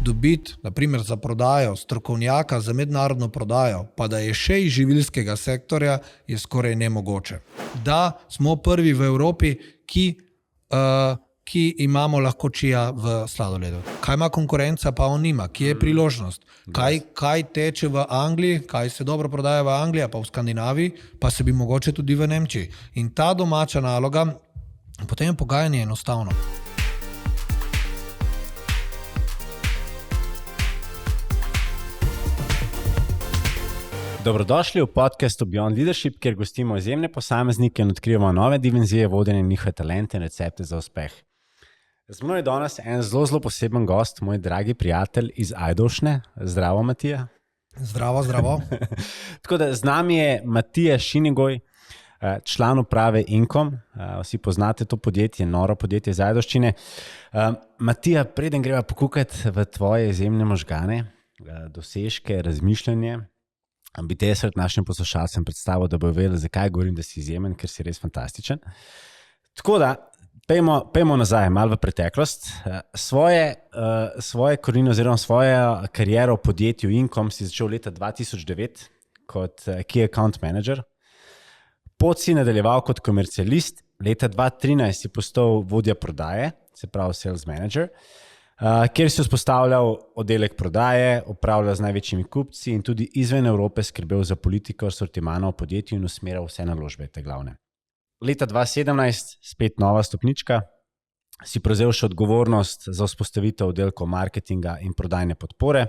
dobiti, naprimer za prodajo, strokovnjaka za mednarodno prodajo, pa da je še iz živilskega sektorja, je skoraj nemogoče. Da smo prvi v Evropi, ki imamo lahko čija v sladoledu. Kaj ima konkurenca, pa on nima? Kje je priložnost? Kaj teče v Angliji, kaj se dobro prodaja v Angliji, pa v Skandinaviji, pa se bi mogoče tudi v Nemčiji. In ta domača naloga, potem je pogajanje enostavno. Dobrodošli v podcastu Beyond Leadership, kjer gostimo izjemne posameznike in odkrivamo nove dimenzije vodenja in njihove talente in recepte za uspeh. Z mano je danes en zelo poseben gost, moj dragi prijatelj iz Ajdovšne. Zdravo, Matija. Zdravo. Tako da z nami je Matija Šinigoj, član uprave Incom. Vsi poznate to podjetje, noro podjetje iz Ajdovščine. Matija, preden greva pokukati v tvoje izjemne možgane, dosežke, razmišljanje, bi te jaz našim poslušalcem predstavil, da bo vedel, zakaj govorim, da si izjemen, ker si res fantastičen. Tako da, pejmo nazaj, malo v preteklost. Svoje korenine oziroma svojo kariero v podjetju Incom si začel leta 2009 kot Key Account Manager. Pot si nadaljeval kot komercialist, leta 2013 si postal vodja prodaje, se pravi Sales Manager, kjer si vzpostavljal oddelek prodaje, upravljal z največjimi kupci in tudi izven Evrope skrbel za politiko sortimana v podjetju in usmerjal vse naložbe, te glavne. Leta 2017, spet nova stopnička, si prevzel še odgovornost za vzpostavitev oddelkov marketinga in prodajne podpore.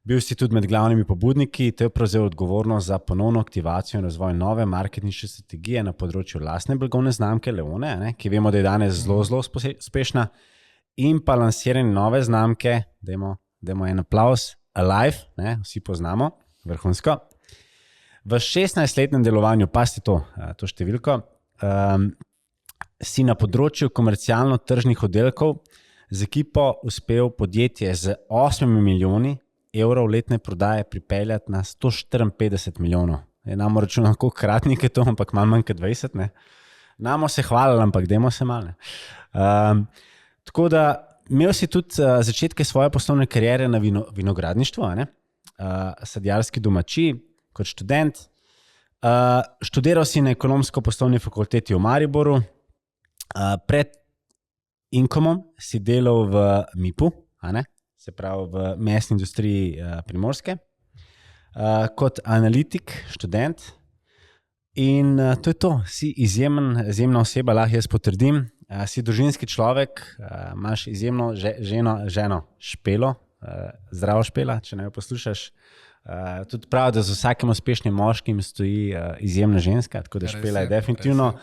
Bil si tudi med glavnimi pobudniki, te je prevzel odgovornost za ponovno aktivacijo in razvoj nove marketinške strategije na področju lastne blagovne znamke Leone, ki vemo, da je danes zelo uspešna. In pa lansiranje nove znamke, dajmo en aplauz, Alive, vsi poznamo, vrhunsko. V 16-letnem delovanju, pasite to številko, si na področju komercialno-tržnih oddelkov z ekipo uspel podjetje z 8 milijoni evrov letne prodaje pripeljati na 154 milijonov. Namo računam, koliko kratnik je to, ampak manj kot 20. Namo se hvalili, ampak dajmo se malo. Tako da imel si tudi začetke svoje poslovne kariere na vinogradništvu, sadjarski domačiji, kot študent. Študiral si na ekonomsko-poslovni fakulteti v Mariboru. Pred Incomom si delal v MIP-u, se pravi v mesni industriji Primorske, kot analitik, študent. In to je to, si izjemna oseba, lahko jaz potrdim. Si družinski človek, imaš izjemno ženo Špelo, zdravo Špela, če ne jo poslušaš. Tudi prav, da z vsakim uspešnim moškim stoji izjemna ženska, tako da Špela je definitivno.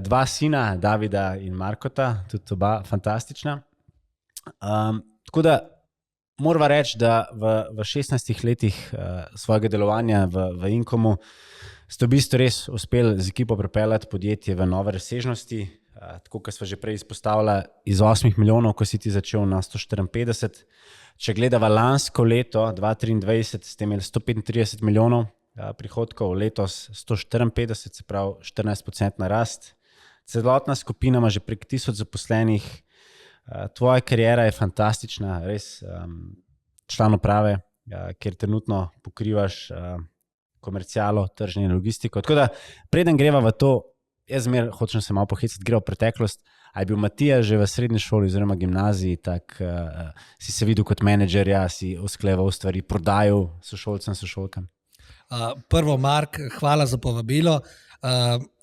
Dva sina, Davida in Markota, tudi oba fantastična. Tako da morava reči, da v 16 letih svojega delovanja v Incomu ste v bistvu res uspeli z ekipo pripeljati podjetje v nove razsežnosti. Tako, kot smo že prej izpostavili, iz 8 milijonov, ko si ti začel na 154. Če gledava lansko leto, 2023, ste imeli 135 milijonov prihodkov, letos 154, se pravi 14% rast. Celotna skupina ima že prek 1000 zaposlenih. Tvoja kariera je fantastična, res član uprave, kjer trenutno pokrivaš komercialo, tržne in logistiko. Tako da, preden greva v to, jaz hočem se malo pohecati, greva v preteklost. A je bil Matija že v srednji šoli oziroma gimnaziji, si se videl kot menedžerja, si uskleval stvari, prodajal sošolcem, sošolkam? Prvo, Mark, hvala za povabilo.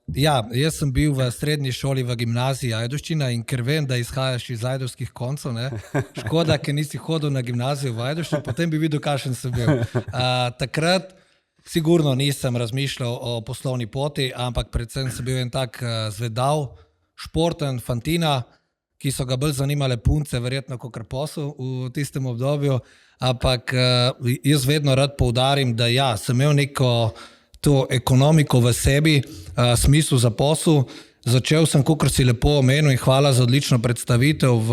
Jaz sem bil v srednji šoli v gimnaziji Ajdovščina in ker vem, da izhajaš iz ajdovskih koncev, škoda, ker nisi hodil na gimnazijo v Ajdovščini, potem bi videl, kakšen sem bil. Takrat sigurno nisem razmišljal o poslovni poti, ampak predvsem sem bil en tak zvedav, športen fantina, ki so ga bolj zanimale punce, verjetno kot posel v tistem obdobju, ampak jaz vedno rad poudarim, da sem imel neko to ekonomiko v sebi, smisel za posel. Začel sem, kakor si lepo omenil, in hvala za odlično predstavitev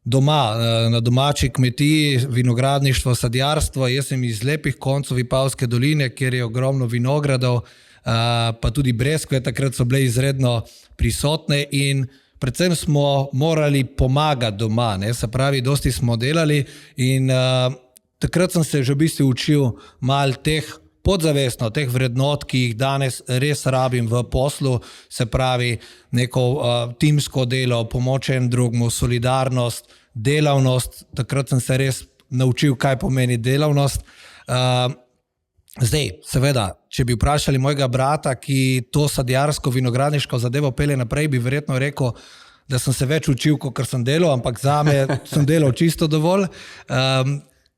doma, na domači kmetiji, vinogradništvo, sadjarstvo. Jaz sem iz lepih koncev Vipavske doline, kjer je ogromno vinogradov, pa tudi breskve, takrat so bile izredno prisotne in predvsem smo morali pomagati doma, ne? Se pravi, dosti smo delali in takrat sem se že v bistvu učil malo teh podzavestno, teh vrednot, ki jih danes res rabim v poslu, se pravi neko timsko delo, pomoč en drugemu, solidarnost, delavnost. Takrat sem se res naučil, kaj pomeni delavnost. Zdaj, seveda, če bi vprašali mojega brata, ki to sadjarsko vinogradniško zadevo pelje naprej, bi verjetno rekel, da sem se več učil, kot sem delal, ampak zame sem delal čisto dovolj.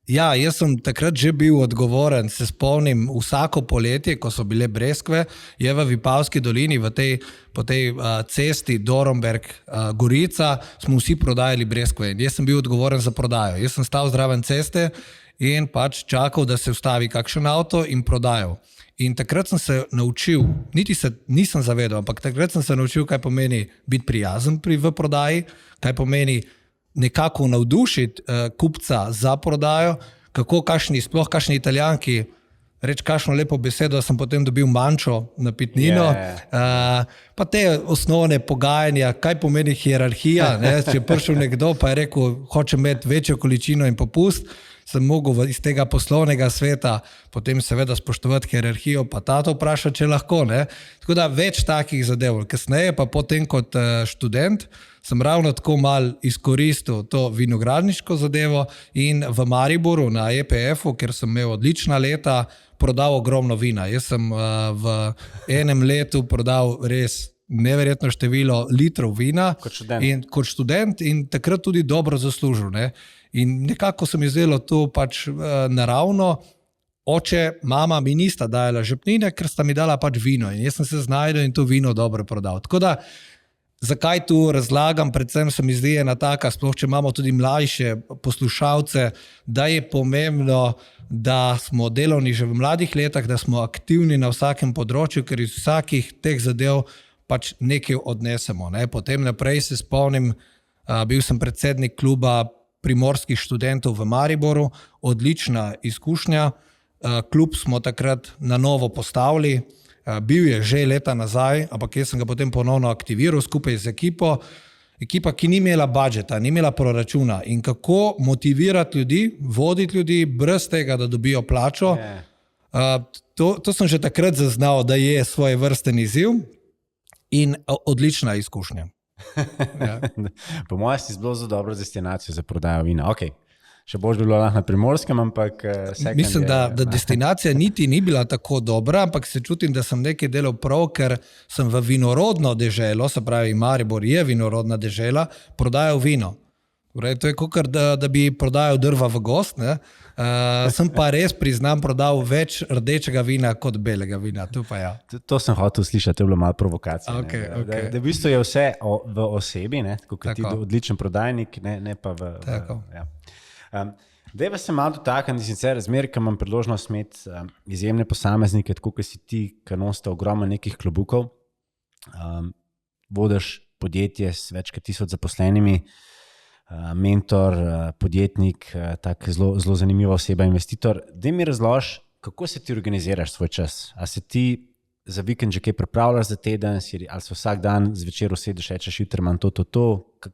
Ja, jaz sem takrat že bil odgovoren, se spomnim, vsako poletje, ko so bile breskve, je v Vipavski dolini, po tej cesti Dornberk-Gorica, smo vsi prodajali breskve. Jaz sem bil odgovoren za prodajo. Jaz sem stal zraven ceste in pač čakal, da se ustavi kakšen avto in prodajal. In takrat sem se naučil, niti se nisem zavedal, ampak takrat sem se naučil, kaj pomeni biti prijazen v prodaji, kaj pomeni nekako navdušiti kupca za prodajo, sploh kakšni Italijanki reči kakšno lepo besedo, da sem potem dobil mančo na pitnino, pa te osnovne pogajanja, kaj pomeni hierarhija, ne? Če je prišel nekdo pa je rekel, hoče imeti večjo količino in popust, sem mogel iz tega poslovnega sveta potem seveda spoštovati hierarhijo, pa tato vpraša, če lahko, ne? Tako da več takih zadev. Kasneje pa potem kot študent sem ravno tako mal izkoristil to vinogradniško zadevo in v Mariboru na EPF-u, ker sem imel odlična leta, prodal ogromno vina. Jaz sem v enem letu prodal res neverjetno število litrov vina kot študent in takrat tudi dobro zaslužil, ne? In nekako se mi zdelo to pač naravno. Oče, mama mi nista dajala žepnine, ker sta mi dala pač vino in jaz sem se znajdel in to vino dobro prodal. Tako da, zakaj tu razlagam, predvsem se mi zdi ena taka, sploh če imamo tudi mlajše poslušalce, da je pomembno, da smo delovni že v mladih letih, da smo aktivni na vsakem področju, ker iz vsakih teh zadev pač nekaj odnesemo, ne? Potem naprej se spomnim, bil sem predsednik kluba primorskih študentov v Mariboru, odlična izkušnja. Klub smo takrat na novo postavili, bil je že leta nazaj, ampak jaz sem ga potem ponovno aktiviral skupaj z ekipa, ki ni imela budžeta, ni imela proračuna in kako motivirati ljudi, voditi ljudi brez tega, da dobijo plačo. To sem že takrat zaznal, da je svoje vrsten izziv in odlična izkušnja. Ja. Po mojem si zelo za dobro destinacijo za prodajo vina. Okay. Še bolj bi bilo lahko na Primorskem, ampak mislim, da destinacija niti ni bila tako dobra, ampak se čutim, da sem nekaj delal prav, ker sem v vinorodno deželo, se pravi Maribor je vinorodna dežela, prodajal vino. To je kakor, da bi prodajal drva v gozd, ne? Sem pa res priznam prodal več rdečega vina kot belega vina. To sem hotel slišati, to je bilo malo provokacija. Okay. Da v bistvu je vse v osebi, kot ti odličen prodajnik, ne pa v... Dej pa se malo dotaknem, sicer zmeraj, ko imam priložnost imeti izjemne posameznike, tako kot si ti, ki nosite ogromno nekih klobukov, vodiš podjetje s več kot 1000 zaposlenimi, mentor, podjetnik, tak zelo zanimiva oseba, investitor. Daj mi razloži, kako se ti organiziraš svoj čas? A se ti za vikend že kaj pripravljaš za teden, ali se vsak dan zvečer usedeš, rečeš, jutri imam to.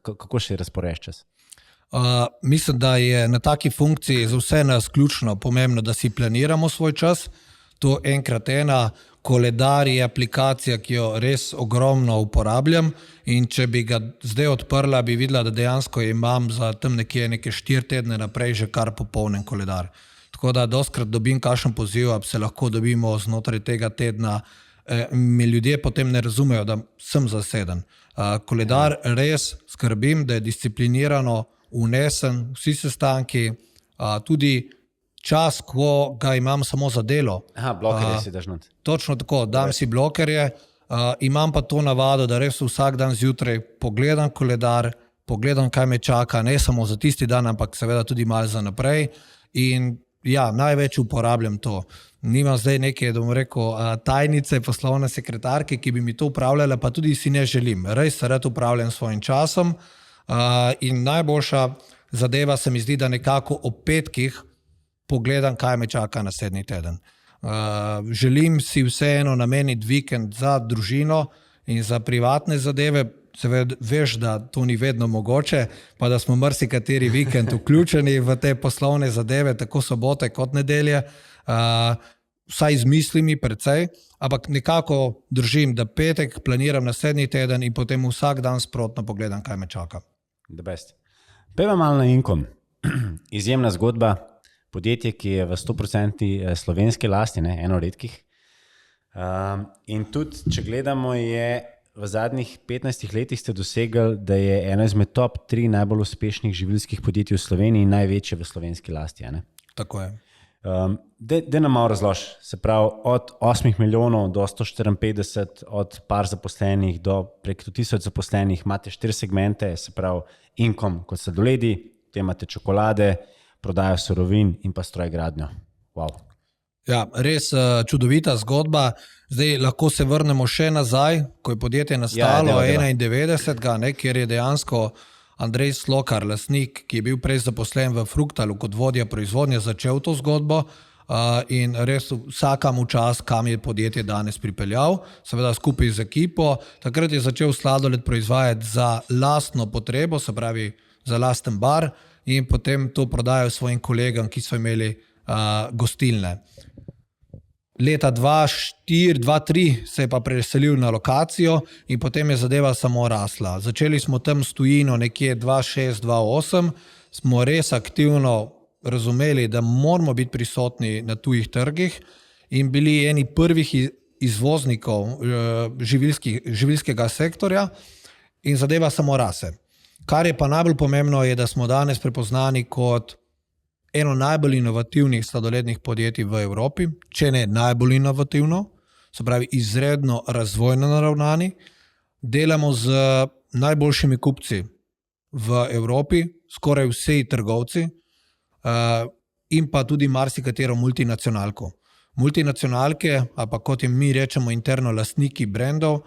Kako se razporediš čas? Mislim, da je na taki funkciji za vse nas ključno pomembno, da si planiramo svoj čas. To enkrat ena, koledar je aplikacija, ki jo res ogromno uporabljam in če bi ga zdaj odprla, bi videla, da dejansko imam za tam neke 4 tedne naprej že kar popolnen koledar. Tako da dostkrat dobim kakšen poziv, se lahko dobimo znotraj tega tedna. Mi ljudje potem ne razumejo, da sem zaseden. Koledar res skrbim, da je disciplinirano unesen, vsi sestanki, tudi čas, ko ga imam samo za delo. Blokerje si daš not. Točno tako, dam si blokerje, imam pa to navado, da res vsak dan zjutraj pogledam koledar, pogledam, kaj me čaka, ne samo za tisti dan, ampak seveda tudi malo za naprej in ja, največ uporabljam to. Nimam zdaj neke, da bom rekel, tajnice, poslovne sekretarke, ki bi mi to upravljala, pa tudi si ne želim. Res se rad upravljam svojim časom in najboljša zadeva se mi zdi, da nekako ob petkih pogledam, kaj me čaka naslednji teden. Želim si vseeno nameniti vikend za družino in za privatne zadeve. seveda veš, da to ni vedno mogoče, pa da smo marsikateri vikend vključeni v te poslovne zadeve, tako sobote kot nedelje, vsaj z mislimi precej, ampak nekako držim, da petek planiram naslednji teden in potem vsak dan sprotno pogledam, kaj me čaka. The best. Pejva malo na Inkom. Izjemna zgodba, podjetje, ki je v 100% slovenski lasti, eno redkih. In tudi, če gledamo, je v zadnjih 15 letih ste dosegli, da je eno izmed top 3 najbolj uspešnih živilskih podjetij v Sloveniji in največje v slovenski lasti. Tako je. Da nam malo razloži, se pravi od 8 milijonov do 154, od par zaposlenih do prek 1000 zaposlenih, imate 4 segmente, se pravi Inkom kot sladoledi, potem imate čokolade, prodajo surovin in pa strojgradnjo. Wow. Ja, res čudovita zgodba. Zdaj lahko se vrnemo še nazaj, ko je podjetje nastalo 91, kjer je dejansko Andrej Slokar, lastnik, ki je bil prej zaposlen v Fruktalu kot vodja proizvodnje, začel to zgodbo in res vsakam v čas, kam je podjetje danes pripeljal, seveda skupaj z ekipo. Takrat je začel sladoled proizvajati za lastno potrebo, se pravi za lasten bar in potem to prodajal svojim kolegam, ki so imeli gostilne. Leta 2004-2003 se je pa preselil na lokacijo in potem je zadeva samo rasla. Začeli smo tam s tujino nekje 2006-2008, smo res aktivno razumeli, da moramo biti prisotni na tujih trgih in bili eni prvih izvoznikov živilskega sektorja in zadeva samo rase. Kar je pa najbolj pomembno je, da smo danes prepoznani kot eno najbolj inovativnih sladolednih podjetij v Evropi, če ne najbolj inovativno, se pravi izredno razvojno naravnani, delamo z najboljšimi kupci v Evropi, skoraj vsi trgovci in pa tudi marsikatero multinacionalko. Multinacionalke, ali pa kot jim mi rečemo interno lastniki brendov,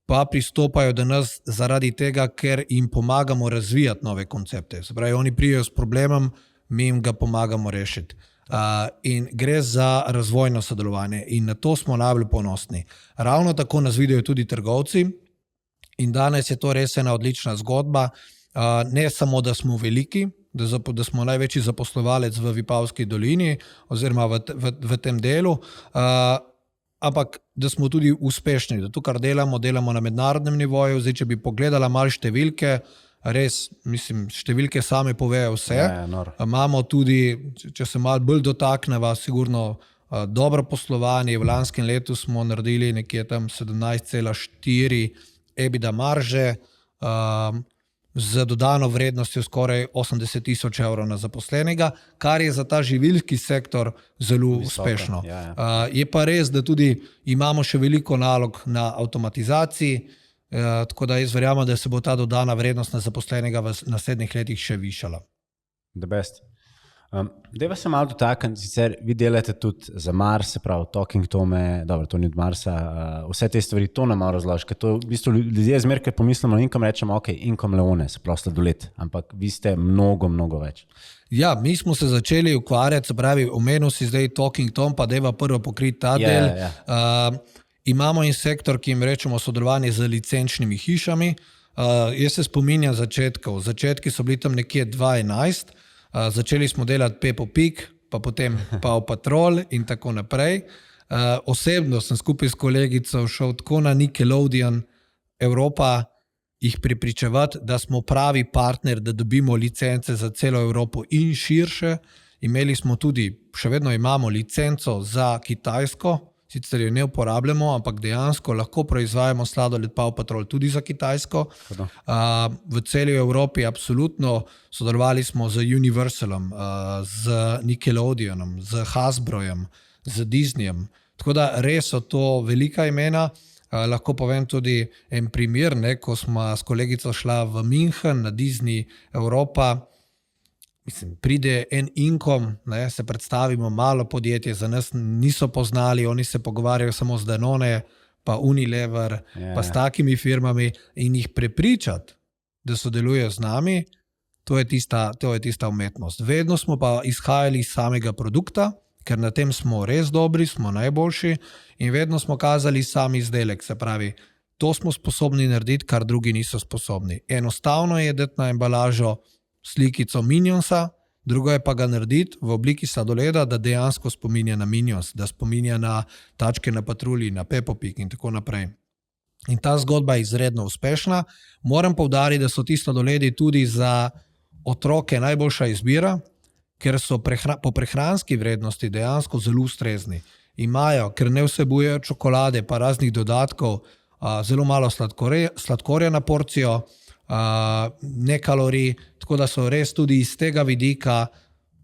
pa pristopajo do nas zaradi tega, ker jim pomagamo razvijati nove koncepte. Se pravi, oni pridejo s problemom, mi jim ga pomagamo rešiti. In gre za razvojno sodelovanje in na to smo najbolj ponosni. Ravno tako nas vidijo tudi trgovci in danes je to res ena odlična zgodba. Ne samo, da smo veliki, da smo največji zaposlovalec v Vipavski dolini oziroma v tem delu, ampak da smo tudi uspešni, da to, kar delamo na mednarodnem nivoju. Zdaj, če bi pogledala malo številke, res, mislim, številke same povejo vse. Imamo tudi, če se malo bolj dotakneva, sigurno dobro poslovanje. V lanskem letu smo naredili nekje tam 17,4 EBITDA marže, z dodano vrednostjo skoraj 80,000 evrov na zaposlenega, kar je za ta živilski sektor zelo uspešno. Je pa res, da tudi imamo še veliko nalog na avtomatizaciji, tako da jaz verjamem, da se bo ta dodana vrednost na zaposlenega v naslednjih letih še višala. The best. Dajva se malo dotakniti, sicer vi delate tudi za Mars, se pravi Talking Tome, dobro, to ni od Marsa, vse te stvari, to nam malo razloži, ker to v bistvu ljudje zmeraj pomislimo na Inkom, rečemo, ok, Inkom Leone, se pravi sladoled, ampak vi ste mnogo več. Ja, mi smo se začeli ukvarjati, se pravi, omenil si zdaj Talking Tom, pa dajva prvo pokriti ta del. Imamo in sektor, ki jim rečemo sodelovanje z licenčnimi hišami. Jaz se spominjam začetkov. Začetki so bili tam nekje 2011. Začeli smo delati Peppo Pig, pa potem Paw Patrol in tako naprej. Osebno sem skupaj s kolegico šel tako na Nickelodeon Evropa jih prepričevati, da smo pravi partner, da dobimo licence za celo Evropo in širše. Imeli smo tudi, še vedno imamo licenco za Kitajsko, sicer jo ne uporabljamo, ampak dejansko lahko proizvajamo sladoled Paw Patrol tudi za Kitajsko. V celi Evropi absolutno sodelovali smo z Universalom, z Nickelodeonom, z Hasbrojem, z Disneyjem. Tako da res so to velika imena. Lahko povem tudi en primer, ko smo s kolegico šla v München na Disney Evropa. Mislim, pride en Inkom, se predstavimo, malo podjetje, za nas niso poznali, oni se pogovarjajo samo z Danone, pa Unilever, pa s takimi firmami in jih prepričati, da sodelujejo z nami, to je tista umetnost. Vedno smo pa izhajali iz samega produkta, ker na tem smo res dobri, smo najboljši in vedno smo kazali sam izdelek, se pravi, to smo sposobni narediti, kar drugi niso sposobni. Enostavno je dati na embalažo slikico Minionsa, drugo je pa ga narediti v obliki sladoleda, da dejansko spominja na Minions, da spominja na Tačke na patrulji, na Peppa Pig in tako naprej. In ta zgodba je izredno uspešna. Moram poudariti, da so ti sladoledi tudi za otroke najboljša izbira, ker so po prehranski vrednosti dejansko zelo ustrezni. Imajo, ker ne vsebujejo čokolade pa raznih dodatkov, zelo malo sladkorja na porcijo, ne kalorij, tako da so res tudi iz tega vidika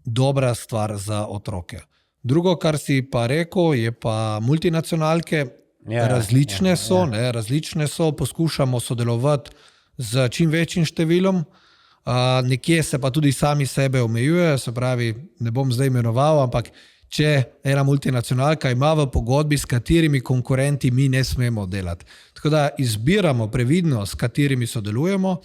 dobra stvar za otroke. Drugo, kar si pa rekel, je pa multinacionalke. Različne so, poskušamo sodelovati z čim večjim številom, nekje se pa tudi sami sebe omejujejo, se pravi, ne bom zdaj imenoval, ampak če ena multinacionalka ima v pogodbi, s katerimi konkurenti mi ne smemo delati. Tako da izbiramo previdno, s katerimi sodelujemo,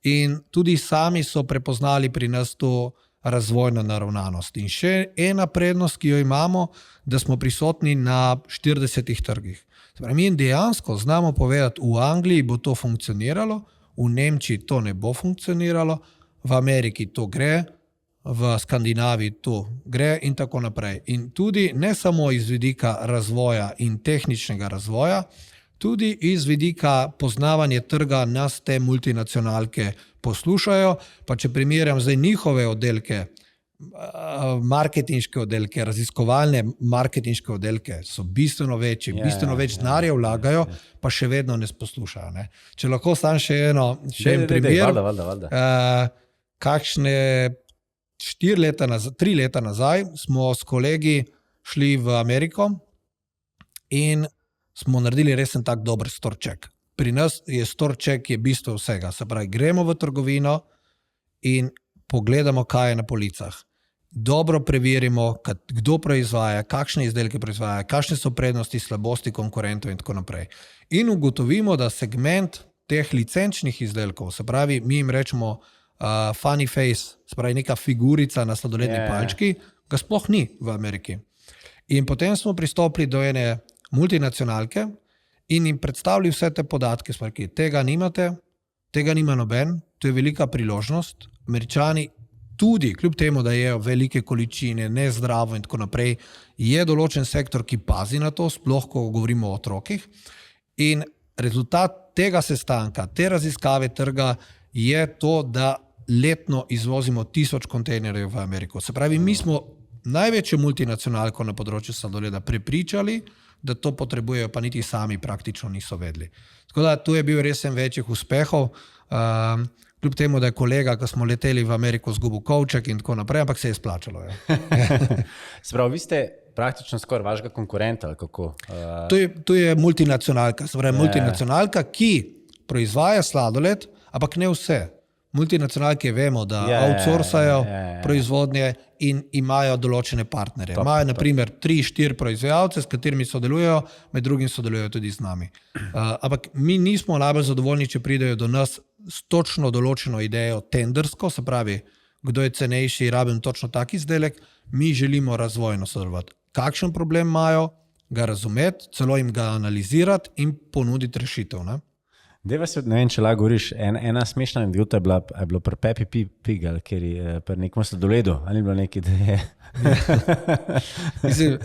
in tudi sami so prepoznali pri nas to razvojno naravnanost. In še ena prednost, ki jo imamo, da smo prisotni na 40 trgih. Mi dejansko znamo povedati, v Angliji bo to funkcioniralo, v Nemčiji to ne bo funkcioniralo, v Ameriki to gre, v Skandinaviji to gre in tako naprej. In tudi ne samo iz vidika razvoja in tehničnega razvoja, tudi iz vidika poznavanja trga nas te multinacionalke poslušajo, pa če primerjam zdaj njihove oddelke, marketinške oddelke, raziskovalne marketinške oddelke so bistveno večji, bistveno več denarja vlagajo, pa še vedno ne poslušajo. Ne? Če lahko sam še en primer, kakšne 3 leta nazaj smo s kolegi šli v Ameriko in smo naredili resen tak dober store check. Pri nas je store check bistvo vsega. Se pravi, gremo v trgovino in pogledamo, kaj je na policah. Dobro preverimo, kdo proizvaja, kakšne izdelke proizvaja, kakšne so prednosti, slabosti konkurentov in tako naprej. In ugotovimo, da segment teh licenčnih izdelkov, se pravi, mi jim rečemo funny face, se pravi neka figurica na sladoledni palčki, ga sploh ni v Ameriki. In potem smo pristopili do ene multinacionalke in jim predstavili vse te podatke, smo rekli, tega nimate, tega nima noben, to je velika priložnost. Američani tudi, kljub temu, da jejo velike količine, nezdravo in tako naprej, je določen sektor, ki pazi na to, sploh ko govorimo o otrokih. In rezultat tega sestanka, te raziskave trga je to, da letno izvozimo 1000 kontejnerjev v Ameriko. Se pravi, mi smo največjo multinacionalko na področju sladoleda prepričali, da to potrebujejo, pa niti sami praktično niso vedeli. Tako da tu je bil res en večjih uspehov, kljub temu, da je kolega, ko smo leteli v Ameriko, zgubil kovček in tako naprej, ampak se je splačalo. Spravo, vi ste praktično skoraj vašega konkurenta, ali kako? To je multinacionalka, se pravi multinacionalka, ki proizvaja sladoled, ampak ne vse. Multinacionalke vemo, da outsourcajo proizvodnje in imajo določene partnerje. Imajo naprimer 3-4 proizvajalce, s katerimi sodelujejo, med drugim sodelujejo tudi z nami. Ampak mi nismo najbolj zadovoljni, če pridejo do nas s točno določeno idejo tendersko, se pravi, kdo je cenejši, rabim točno tak izdelek, mi želimo razvojno sodelovati. Kakšen problem imajo, ga razumeti, celo jim ga analizirati in ponuditi rešitev, ne? Deva se, ne vem, če lahko govoriš, ena smešna anekdota je bilo pri Peppi Pig, ker je pri nekom sladoledu, ali ni bilo nekaj, da je... Mislim,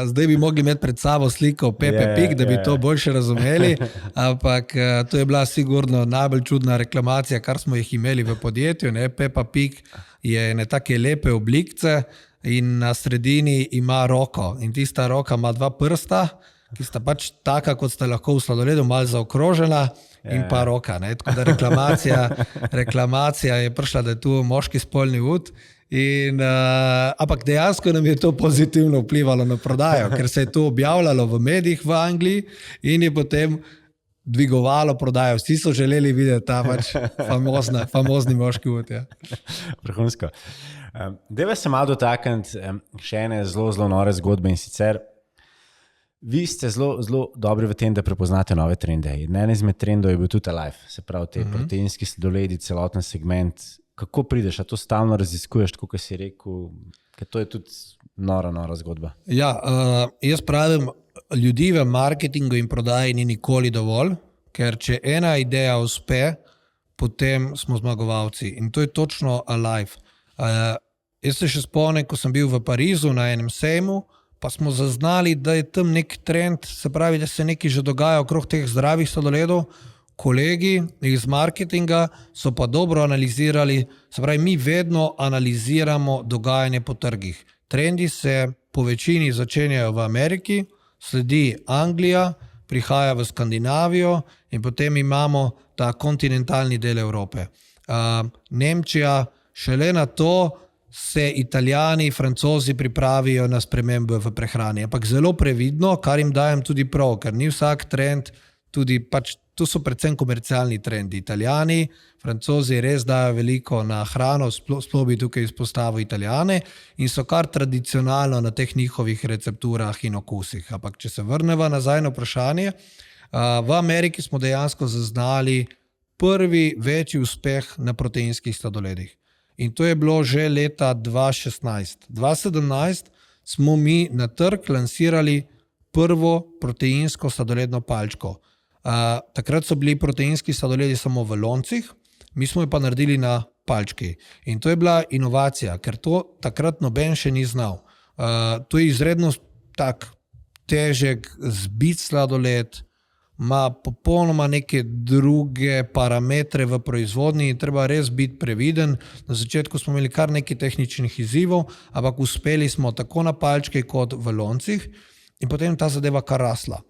zdaj bi mogli imeti pred sabo sliko Peppa Pig, da bi to boljše razumeli, ampak to je bila sigurno najbolj čudna reklamacija, kar smo jih imeli v podjetju. Ne? Peppa Pig je ene take lepe oblikce in na sredini ima roko in tista roka ima 2 prsta, ki sta pač taka, kot sta lahko v sladoledu, malo zaokrožena in pa roka. Ne? Tako da reklamacija je prišla, da je tu moški spolni ud, ampak dejansko nam je to pozitivno vplivalo na prodajo, ker se je to objavljalo v medijih v Angliji in je potem dvigovalo prodajo. Vsi so želeli videti ta pač famozni moški ud. Ja. Vrhunsko. Deva se malo dotakniti še ene zelo nore zgodbe in sicer vi ste zelo dobri v tem, da prepoznate nove trende. En izmed trendov je bil tudi Alive, se pravi te proteinski sladoledi, celoten segment. Kako prideš, a to stalno raziskuješ, tako kot si rekel, ker to je tudi nora zgodba. Ja, jaz pravim, ljudi v marketingu in prodaji ni nikoli dovolj, ker če ena ideja uspe, potem smo zmagovalci in to je točno Alive. Jaz se še spomnim, ko sem bil v Parizu na enem sejmu, pa smo zaznali, da je tam nek trend, se pravi, da se nekaj že dogaja okrog teh zdravih sladoledov. Kolegi iz marketinga so pa dobro analizirali, se pravi, mi vedno analiziramo dogajanje po trgih. Trendi se po večini začenjajo v Ameriki, sledi Anglija, prihaja v Skandinavijo in potem imamo ta kontinentalni del Evrope. Nemčija, šele na to se Italijani, Francozi pripravijo na spremembe v prehrani, ampak zelo previdno, kar jim dajem tudi prav, ker ni vsak trend, tudi pač to so predvsem komercialni trendi. Italijani, Francozi res dajo veliko na hrano, sploh bi tukaj izpostavil Italijane in so kar tradicionalno na teh njihovih recepturah in okusih. Ampak če se vrneva nazaj na vprašanje, v Ameriki smo dejansko zaznali prvi večji uspeh na proteinskih sladoledih. In to je bilo že leta 2016. 2017 smo mi na trg lansirali prvo proteinsko sladoledno palčko. Takrat so bili proteinski sladoledi samo v loncih, mi smo jo pa naredili na palčki. In to je bila inovacija, ker to takrat noben še ni znal. To je izredno tak težek, zbit sladoled, ima popolnoma neke druge parametre v proizvodnji in treba res biti previden. Na začetku smo imeli kar nekaj tehničnih izzivov, ampak uspeli smo tako na palčki kot v loncih in potem ta zadeva kar rasla.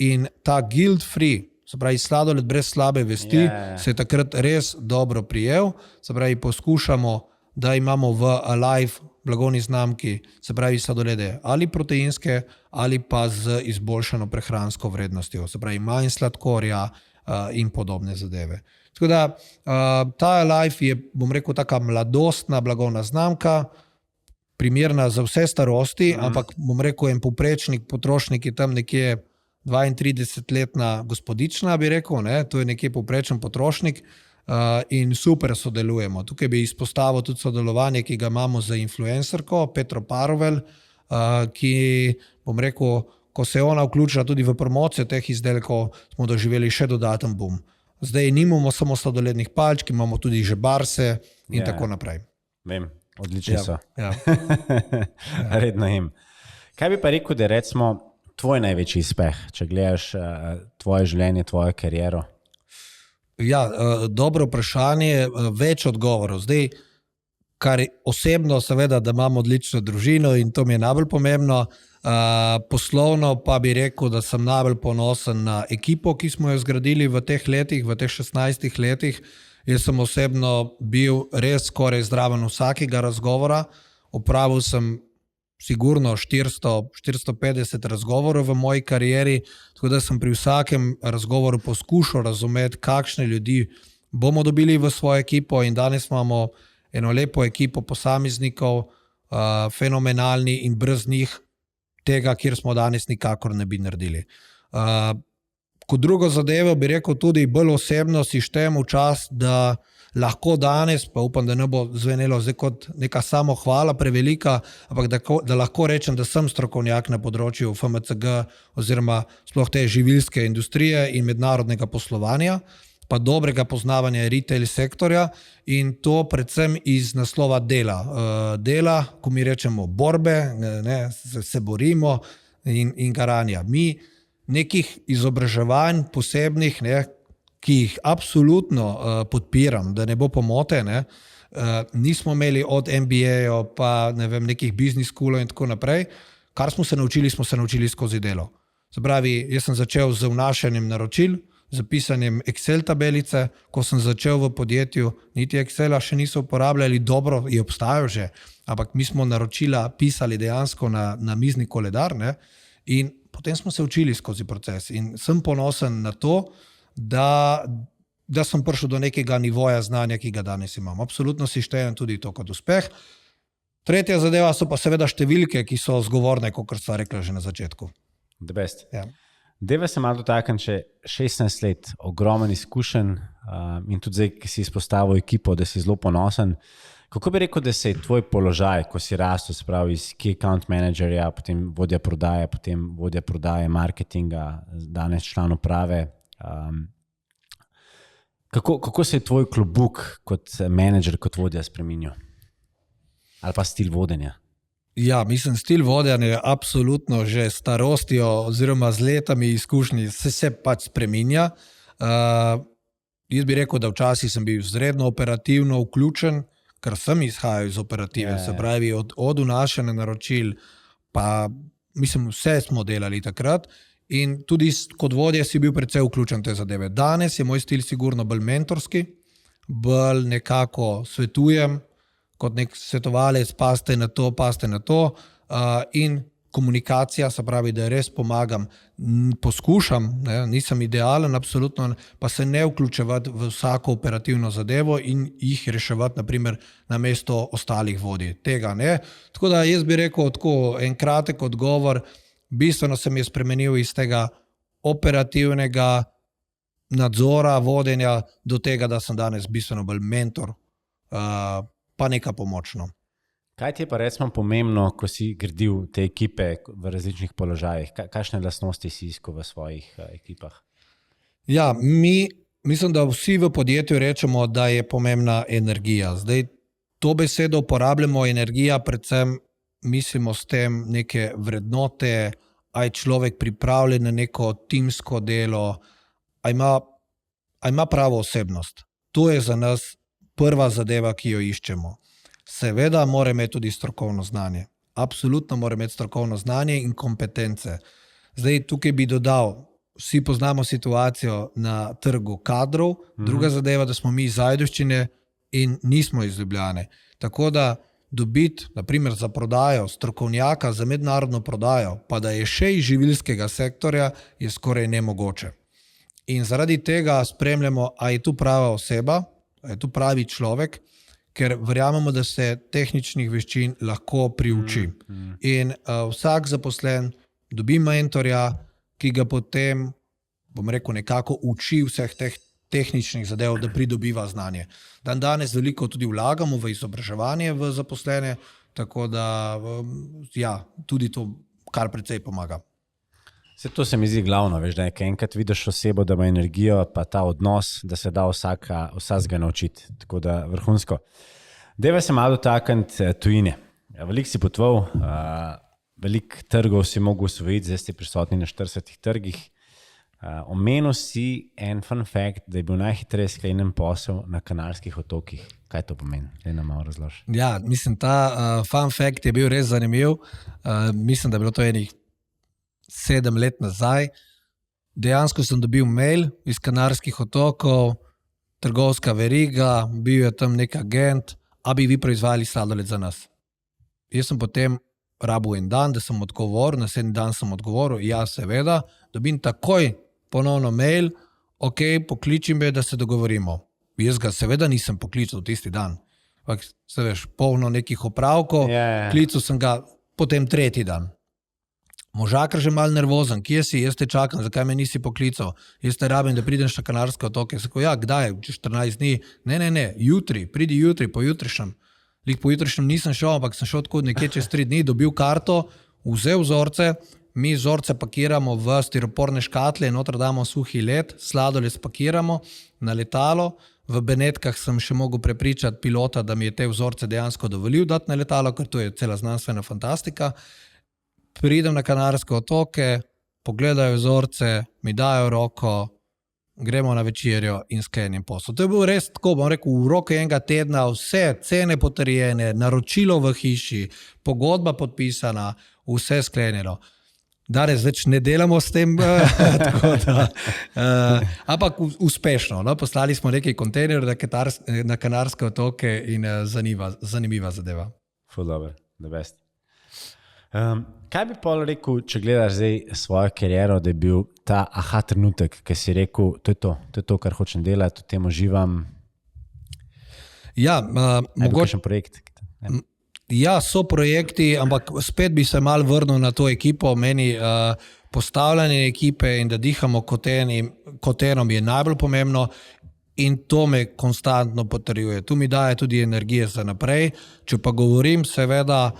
In ta guilt-free, se pravi sladoled brez slabe vesti, se je takrat res dobro prijel. Se pravi, poskušamo, da imamo v Alive blagovni znamki, se pravi sladolede ali proteinske ali pa z izboljšano prehransko vrednostjo, se pravi manj sladkorja in podobne zadeve. Tako da ta Alive je, bom rekel, taka mladostna blagovna znamka, primerna za vse starosti, ampak bom rekel, en povprečnik potrošnik je tam nekje 32-letna gospodična, bi rekel, ne? To je nekje povprečen potrošnik in super sodelujemo. Tukaj bi izpostavil tudi sodelovanje, ki ga imamo z influencerko Petro Parovel, ki, bom rekel, ko se je ona vključila tudi v promocijo teh izdelkov, smo doživeli še dodaten boom. Zdaj nimamo samo sladolednih palčk, imamo tudi že barse in tako naprej. Vem, odlični so. Ja. Redno jim. Kaj bi pa rekel, da je recimo tvoj največji uspeh, če gledaš tvoje življenje, tvojo kariero? Ja, dobro vprašanje, več odgovorov. Zdaj, kar osebno seveda, da imam odlično družino in to mi je najbolj pomembno, poslovno pa bi rekel, da sem najbolj ponosen na ekipo, ki smo jo zgradili v teh letih, v teh 16 letih. Jaz sem osebno bil res skoraj zraven vsakega razgovora, opravil sem sigurno 400-450 razgovorov v moji karieri, tako da sem pri vsakem razgovoru poskušal razumeti, kakšne ljudi bomo dobili v svojo ekipo in danes imamo eno lepo ekipo posameznikov, fenomenalni in brez njih tega, kjer smo danes nikakor ne bi naredili. Kot drugo zadevo bi rekel tudi bolj osebno si štejem v čas, da lahko danes, pa upam, da ne bo zvenelo zdaj kot neka samohvala prevelika, ampak da lahko rečem, da sem strokovnjak na področju FMCG oziroma sploh te živilske industrije in mednarodnega poslovanja, pa dobrega poznavanja retail sektorja in to predvsem iz naslova dela. Dela, ko mi rečemo borbe, ne, se borimo in garanja. Mi nekih izobraževanj posebnih, ne, ki jih absolutno podpiram, da ne bo pomote, ne, nismo imeli od MBA-jo pa ne vem, nekih business schoolov in tako naprej. Kar smo se naučili skozi delo. Se pravi, jaz sem začel z vnašanjem naročil, z pisanjem Excel tabelice, ko sem začel v podjetju, niti Excela še niso uporabljali, dobro je obstajal že, ampak mi smo naročila pisali dejansko na mizni koledar, ne, in potem smo se učili skozi proces in sem ponosen na to, da sem prišel do nekega nivoja znanja, ki ga danes imam. Absolutno si štejem tudi to kot uspeh. Tretja zadeva so pa seveda številke, ki so zgovorne, kot sva rekla že na začetku. The best. Ja. Deva se malo dotaknem, če 16 let, ogromen izkušenj in tudi zdaj, ki si izpostavil ekipo, da si zelo ponosen. Kako bi rekel, da se je tvoj položaj, ko si rastel, se pravi iz key account managerja, potem vodja prodaje, marketinga, danes član uprave, Kako se je tvoj klobuk kot menedžer, kot vodja spremenil? Ali pa stil vodenja? Ja, mislim, stil vodenja je absolutno že s starostjo oziroma z letami izkušnji se pač spreminja. Jaz bi rekel, da včasih sem bil izredno operativno vključen, ker sem izhajal iz operative, se pravi od vnašanja naročil, pa mislim, vse smo delali takrat in tudi kot vodja si bil precej vključen v te zadeve. Danes je moj stil sigurno bolj mentorski, bolj nekako svetujem, kot nek svetovalec, paste na to in komunikacija, se pravi, da res pomagam, poskušam, nisem idealen, absolutno, pa se ne vključevati v vsako operativno zadevo in jih reševati, naprimer, na mesto ostalih vodij. Tega ne. Tako da jaz bi rekel tako en kratek odgovor, bistveno se mi je spremenil iz tega operativnega nadzora, vodenja do tega, da sem danes bistveno bolj mentor, pa neka pomočno. Kaj ti je pa recimo pomembno, ko si gradil te ekipe v različnih položajih? Kakšne lastnosti si iskal v svojih ekipah? Ja, mislim, da vsi v podjetju rečemo, da je pomembna energija. Zdaj, to besedo uporabljamo, energija, predvsem mislimo s tem neke vrednote, a je človek pripravljen na neko timsko delo, a ima pravo osebnost. To je za nas prva zadeva, ki jo iščemo. Seveda mora imeti tudi strokovno znanje. Absolutno mora imeti strokovno znanje in kompetence. Zdaj, tukaj bi dodal, vsi poznamo situacijo na trgu kadrov, druga zadeva, da smo mi iz Ajdovščine in nismo iz Ljubljane. Tako da dobiti, naprimer za prodajo, strokovnjaka za mednarodno prodajo, pa da je še iz živilskega sektorja, je skoraj nemogoče. In zaradi tega spremljamo, a je tu prava oseba, a je tu pravi človek, ker verjamemo, da se tehničnih veščin lahko priuči. In vsak zaposlen dobi mentorja, ki ga potem, bom rekel, nekako uči vseh teh tehničnih zadev, da pridobiva znanje. Danes veliko tudi vlagamo v izobraževanje v zaposlene, tako da ja, tudi to kar precej pomaga. To se mi zdi glavno, veš, da enkrat vidiš osebo, da ima energijo, pa ta odnos, da se da vsakega naučiti. Tako da vrhunsko. Deva se malo dotakniti tujine. Veliko si potoval, veliko trgov si mogel osvojiti, zdaj si prisotni na 40 trgih. Omenil si en fun fact, da je bil najhitreje sklenjen posel na Kanarskih otokih. Kaj to pomeni? Daj nam malo razloži. Ja, mislim, ta fun fact je bil res zanimiv. Mislim, da je bilo to enih 7 let nazaj. Dejansko sem dobil mail iz Kanarskih otokov, trgovska veriga, bil je tam nek agent, a bi vi proizvajali sladoled za nas. Jaz sem potem rabil en dan, da sem odgovoril, naslednji dan sem odgovoril, ja, seveda, dobim takoj ponovno mail, ok, pokliči me, da se dogovorimo. Jaz ga seveda nisem poklical tisti dan. Se veš, polno nekih opravkov, klical sem ga potem tretji dan. Možakar že malo nervozen, kje si, jaz te čakam, zakaj me nisi poklical, jaz te rabim, da pridem na Kanarske otoke. Sako, ja, kdaj, 14 dni, ne, jutri, pridi jutri, pojutrišnjem. Pojutrišnjem nisem šel, ampak sem šel tako nekje čez 3 dni, dobil karto, vzel vzorce, mi vzorce pakiramo v stiroporne škatle, noter damo suhi led, sladoled spakiramo na letalo, v Benetkah sem še mogel prepričati pilota, da mi je te vzorce dejansko dovolil dati na letalo, ker to je cela znanstvena fantastika. Pridem na Kanarske otoke, pogledajo vzorce, mi dajo roko, gremo na večerjo in sklenjen posel. To je bil res tako, bom rekel, v roku enega tedna, vse cene potrjene, naročilo v hiši, pogodba podpisana, vse sklenjeno. Danes več ne delamo s tem, tako da, ampak uspešno. No? Poslali smo nekaj kontejnerov na Kanarske otoke in zanimiva zadeva. Ful dobro, the best. Kaj bi pol rekel, če gledaš zdaj svojo kariero, da je bil ta aha trenutek, ki si rekel, to je to, kar hočem delati, v tem uživam? Ja, mogoče projekt. Ja, so projekti, ampak spet bi se malo vrnil na to ekipo. Meni postavljanje ekipe in da dihamo kot enom je najbolj pomembno in to me konstantno potrjuje. Tu mi daje tudi energije za naprej. Če pa govorim seveda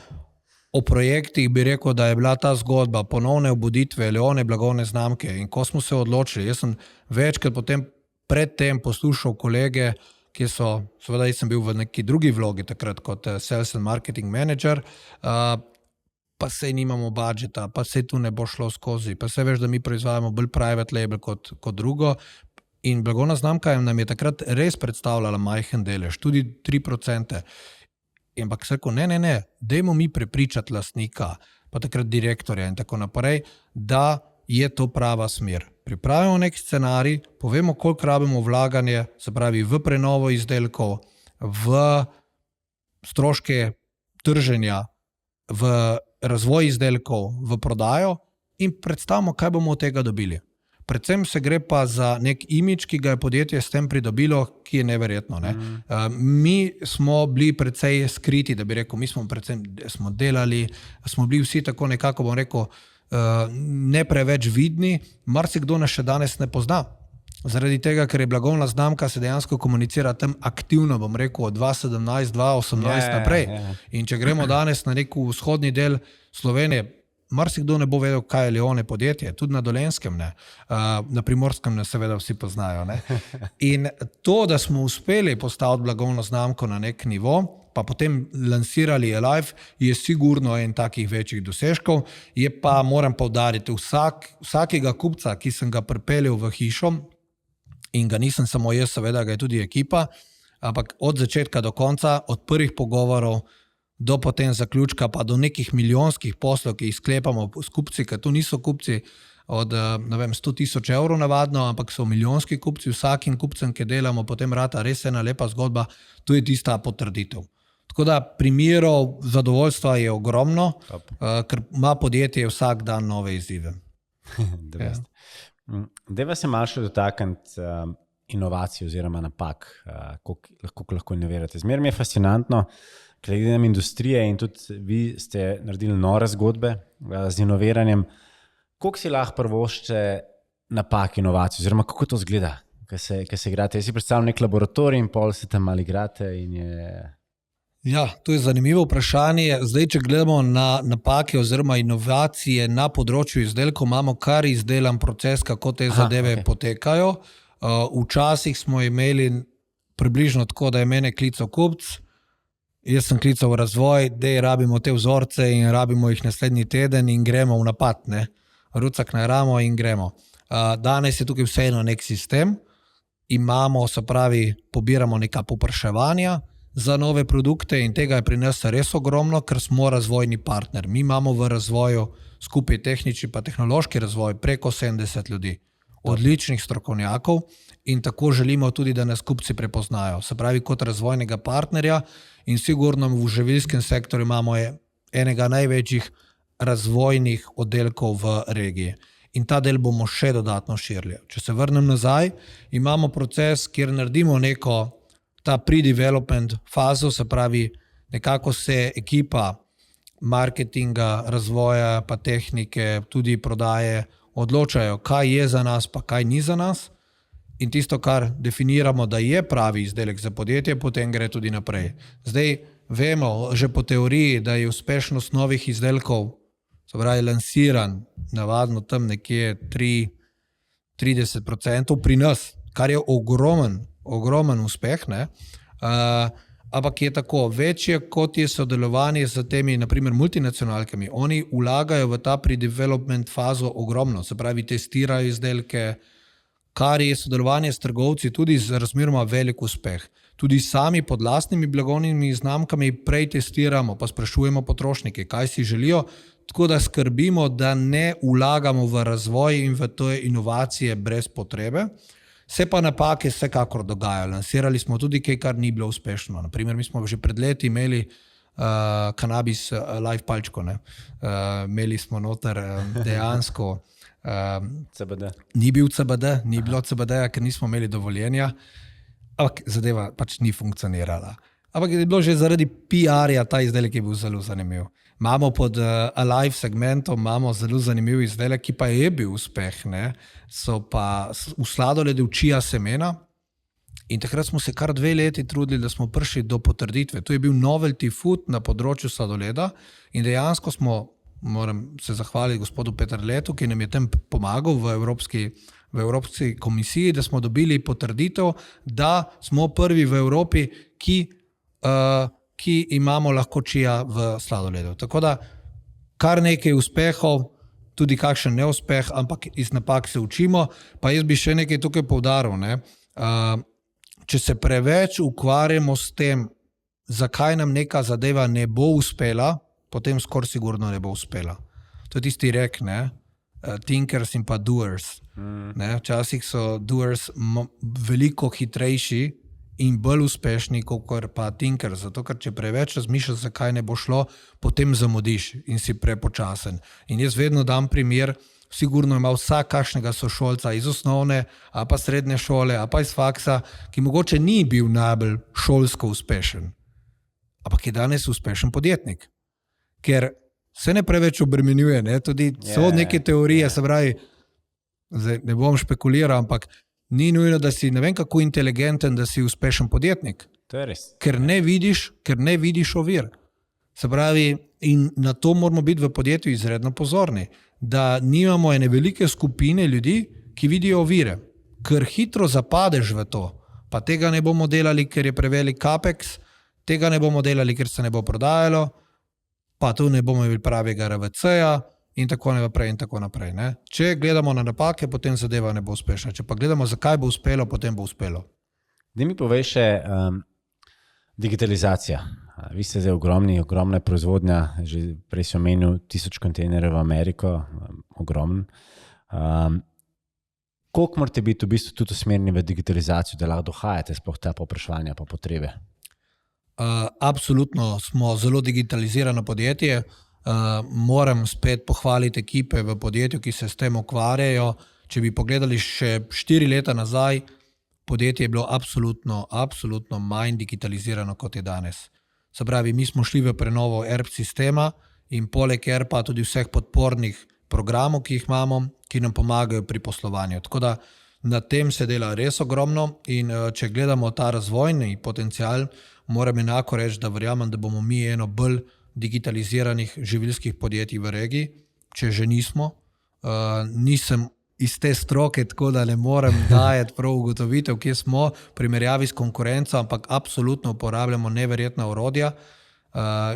o projektih, bi rekel, da je bila ta zgodba ponovne obuditve Leone blagovne znamke in ko smo se odločili, jaz sem večkrat potem predtem poslušal kolege, ki so, seveda jaz sem bil v neki drugi vlogi takrat kot sales and marketing manager, pa sej nimamo budžeta, pa sej tu ne bo šlo skozi, pa sej veš, da mi proizvajamo bolj private label kot drugo. In blagovna znamka nam je takrat res predstavljala majhen delež, tudi 3%. Ampak se rekel, ne, dajmo mi prepričati lastnika, pa takrat direktorja in tako naprej, da je to prava smer. Pripravimo nek scenarij, povemo, koliko rabimo vlaganje, se pravi v prenovo izdelkov, v stroške trženja, v razvoj izdelkov, v prodajo in predstavimo, kaj bomo od tega dobili. Predvsem se gre pa za nek imidž, ki ga je podjetje s tem pridobilo, ki je neverjetno. Ne? Mi smo bili precej skriti, da bi rekel, mi smo delali, smo bili vsi tako nekako, bom rekel, ne preveč vidni, marsikdo nas še danes ne pozna. Zaradi tega, ker je blagovna znamka se dejansko komunicira tam aktivno, bom rekel, od 2017, 2018 naprej. In če gremo danes na nek vzhodni del Slovenije, marsikdo ne bo vedel, kaj je Leone podjetje, tudi na Dolenjskem, ne. Na Primorskem ne seveda vsi poznajo. Ne. In to, da smo uspeli postaviti blagovno znamko na nek nivo, pa potem lansirali Alive, je sigurno en takih večjih dosežkov, je pa, moram poudariti, vsakega kupca, ki sem ga pripeljal v hišo, in ga nisem samo jaz, seveda ga je tudi ekipa, ampak od začetka do konca, od prvih pogovorov, do potem zaključka, pa do nekih milijonskih poslov, ki jih sklepamo s kupci, ker tu niso kupci od 100,000 evrov navadno, ampak so milijonski kupci, vsakim kupcem, ki delamo, potem rata res ena lepa zgodba, to je tista potrditev. Tako da primerov zadovoljstva je ogromno, ker ima podjetje vsak dan nove izzive. Deva se malo še dotakniti inovacij oziroma napak, koliko lahko inovirate. Zmeraj mi je fascinantno, ker gledam industrije in tudi vi ste naredili nore zgodbe z inoviranjem. Koliko si lahko prvošče napak inovacij, oziroma kako to zgleda, ko se igrate? Jaz si predstavljam nek laboratorij in pol se tam ali igrate in je... Ja, to je zanimivo vprašanje. Zdaj, če gledamo na napake oziroma inovacije na področju izdelkov, imamo kar izdelan proces, kako te zadeve potekajo. Včasih smo imeli približno tako, da je mene klical kupc, jaz sem klical v razvoj, da rabimo te vzorce in rabimo jih naslednji teden in gremo v napad, ne. Rucak na ramo in gremo. Danes je tukaj vseeno nek sistem, imamo, se pravi, pobiramo neka popraševanja za nove produkte in tega je pri nas res ogromno, ker smo razvojni partner. Mi imamo v razvoju skupaj tehnični pa tehnološki razvoj preko 70 ljudi, odličnih strokovnjakov in tako želimo tudi, da nas kupci prepoznajo. Se pravi, kot razvojnega partnerja in sigurno v živilskem sektorju imamo enega največjih razvojnih oddelkov v regiji. In ta del bomo še dodatno širili. Če se vrnem nazaj, imamo proces, kjer naredimo neko ta pre-development fazo, se pravi, nekako se ekipa marketinga, razvoja, pa tehnike, tudi prodaje, odločajo, kaj je za nas, pa kaj ni za nas. In tisto, kar definiramo, da je pravi izdelek za podjetje, potem gre tudi naprej. Zdaj vemo že po teoriji, da je uspešnost novih izdelkov, se pravi, lansiran, navadno tam nekje 30% pri nas, kar je ogromen uspeh, ne? Ampak je tako, večje kot je sodelovanje z temi, naprimer, multinacionalkami, oni vlagajo v ta pre-development fazo ogromno, se pravi, testirajo izdelke, kar je sodelovanje s trgovci tudi z razmeroma velik uspeh. Tudi sami pod lastnimi blagovnimi znamkami prej testiramo, pa sprašujemo potrošnike, kaj si želijo, tako da skrbimo, da ne vlagamo v razvoj in v te inovacije brez potrebe. Se pa napake vsekakor dogajajo. Lansirali smo tudi kaj, kar ni bilo uspešno. Naprimer, mi smo že pred leti imeli kanabis live palčko. Imeli smo noter dejansko CBD. Ni bil CBD, ni bilo CBD-ja, ker nismo imeli dovoljenja, ampak zadeva pač ni funkcionirala. Ampak je bilo že zaradi PR-ja ta izdelek je bil zelo zanimiv. Imamo pod Alive segmentom, imamo zelo zanimiv izdelek, ki pa je bil uspeh, ne? So pa v sladoledu čija semena in takrat smo se kar 2 leti trudili, da smo prišli do potrditve. To je bil novelty food na področju sladoleda in dejansko smo, moram se zahvaliti gospodu Peterletu, ki nam je tem pomagal v v Evropski komisiji, da smo dobili potrditev, da smo prvi v Evropi, ki imamo lahko čija v sladoledu. Tako da kar nekaj uspehov, tudi kakšen neuspeh, ampak iz napak se učimo. Pa jaz bi še nekaj tukaj poudaril. Če se preveč ukvarjamo s tem, zakaj nam neka zadeva ne bo uspela, potem skoraj sigurno ne bo uspela. To je tisti rek, ne? Thinkers in pa doers. Včasih so doers veliko hitrejši in bolj uspešni, kot pa thinkers. Zato, ker če preveč razmišljaš, zakaj ne bo šlo, potem zamudiš in si prepočasen. In jaz vedno dam primer, sigurno ima vsak kakšnega sošolca iz osnovne, a pa srednje šole, a pa iz faksa, ki mogoče ni bil najbolj šolsko uspešen, ampak je danes uspešen podjetnik. Ker se ne preveč obremenjuje, ne? Tudi so neke teorije, se pravi, zdaj ne bom špekuliral, ampak ni nujno, da si ne vem kako inteligenten, da si uspešen podjetnik. To je res. Ker ne vidiš ovir. Se pravi, in na to moramo biti v podjetju izredno pozorni, da nimamo ene velike skupine ljudi, ki vidijo ovire. Ker hitro zapadeš v to, pa tega ne bomo delali, ker je prevelik capex, tega ne bomo delali, ker se ne bo prodajalo, pa tu ne bomo imeli pravega RVC-ja in tako naprej. Ne? Če gledamo na napake, potem zadeva ne bo uspešna. Če pa gledamo, zakaj bo uspelo, potem bo uspelo. Da mi povej še digitalizacija. Vi ste zdaj ogromna proizvodnja, že prej si omenil 1000 kontejnerjev v Ameriko, ogromen. Koliko morate biti v bistvu tudi usmerjeni v digitalizacijo, da lahko dohajate sploh ta povpraševanja pa potrebe? Absolutno smo zelo digitalizirano podjetje. Moram spet pohvaliti ekipe v podjetju, ki se s tem ukvarjajo. Če bi pogledali še 4 leta nazaj, podjetje je bilo absolutno manj digitalizirano, kot je danes. Se pravi, mi smo šli v prenovo ERP sistema in poleg ERP-a tudi vseh podpornih programov, ki jih imamo, ki nam pomagajo pri poslovanju. Tako da na tem se dela res ogromno in če gledamo ta razvojni potencial, moram enako reči, da verjamem, da bomo mi eno bolj digitaliziranih živilskih podjetij v regiji, če že nismo. Nisem iz te stroke, tako da ne morem dajati prav ugotovitev, kje smo v primerjavi s konkurenco, ampak absolutno uporabljamo neverjetna orodja.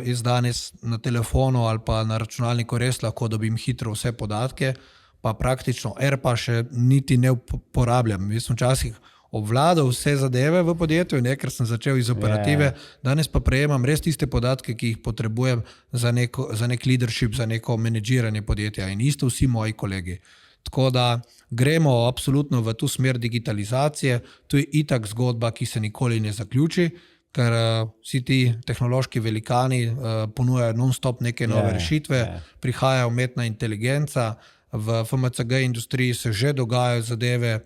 Jaz danes na telefonu ali pa na računalniku res lahko dobim hitro vse podatke, pa praktično ERP-a še niti ne uporabljam. Jaz sem včasih obvladal vse zadeve v podjetju, ker sem začel iz operative, danes pa prejemam res tiste podatke, ki jih potrebujem za nek leadership, za neko menedžiranje podjetja in isto vsi moji kolegi. Tako da gremo absolutno v tu smer digitalizacije, to je itak zgodba, ki se nikoli ne zaključi, ker vsi ti tehnološki velikani ponujajo non-stop neke nove rešitve, prihaja umetna inteligenca, v FMCG industriji se že dogajajo zadeve,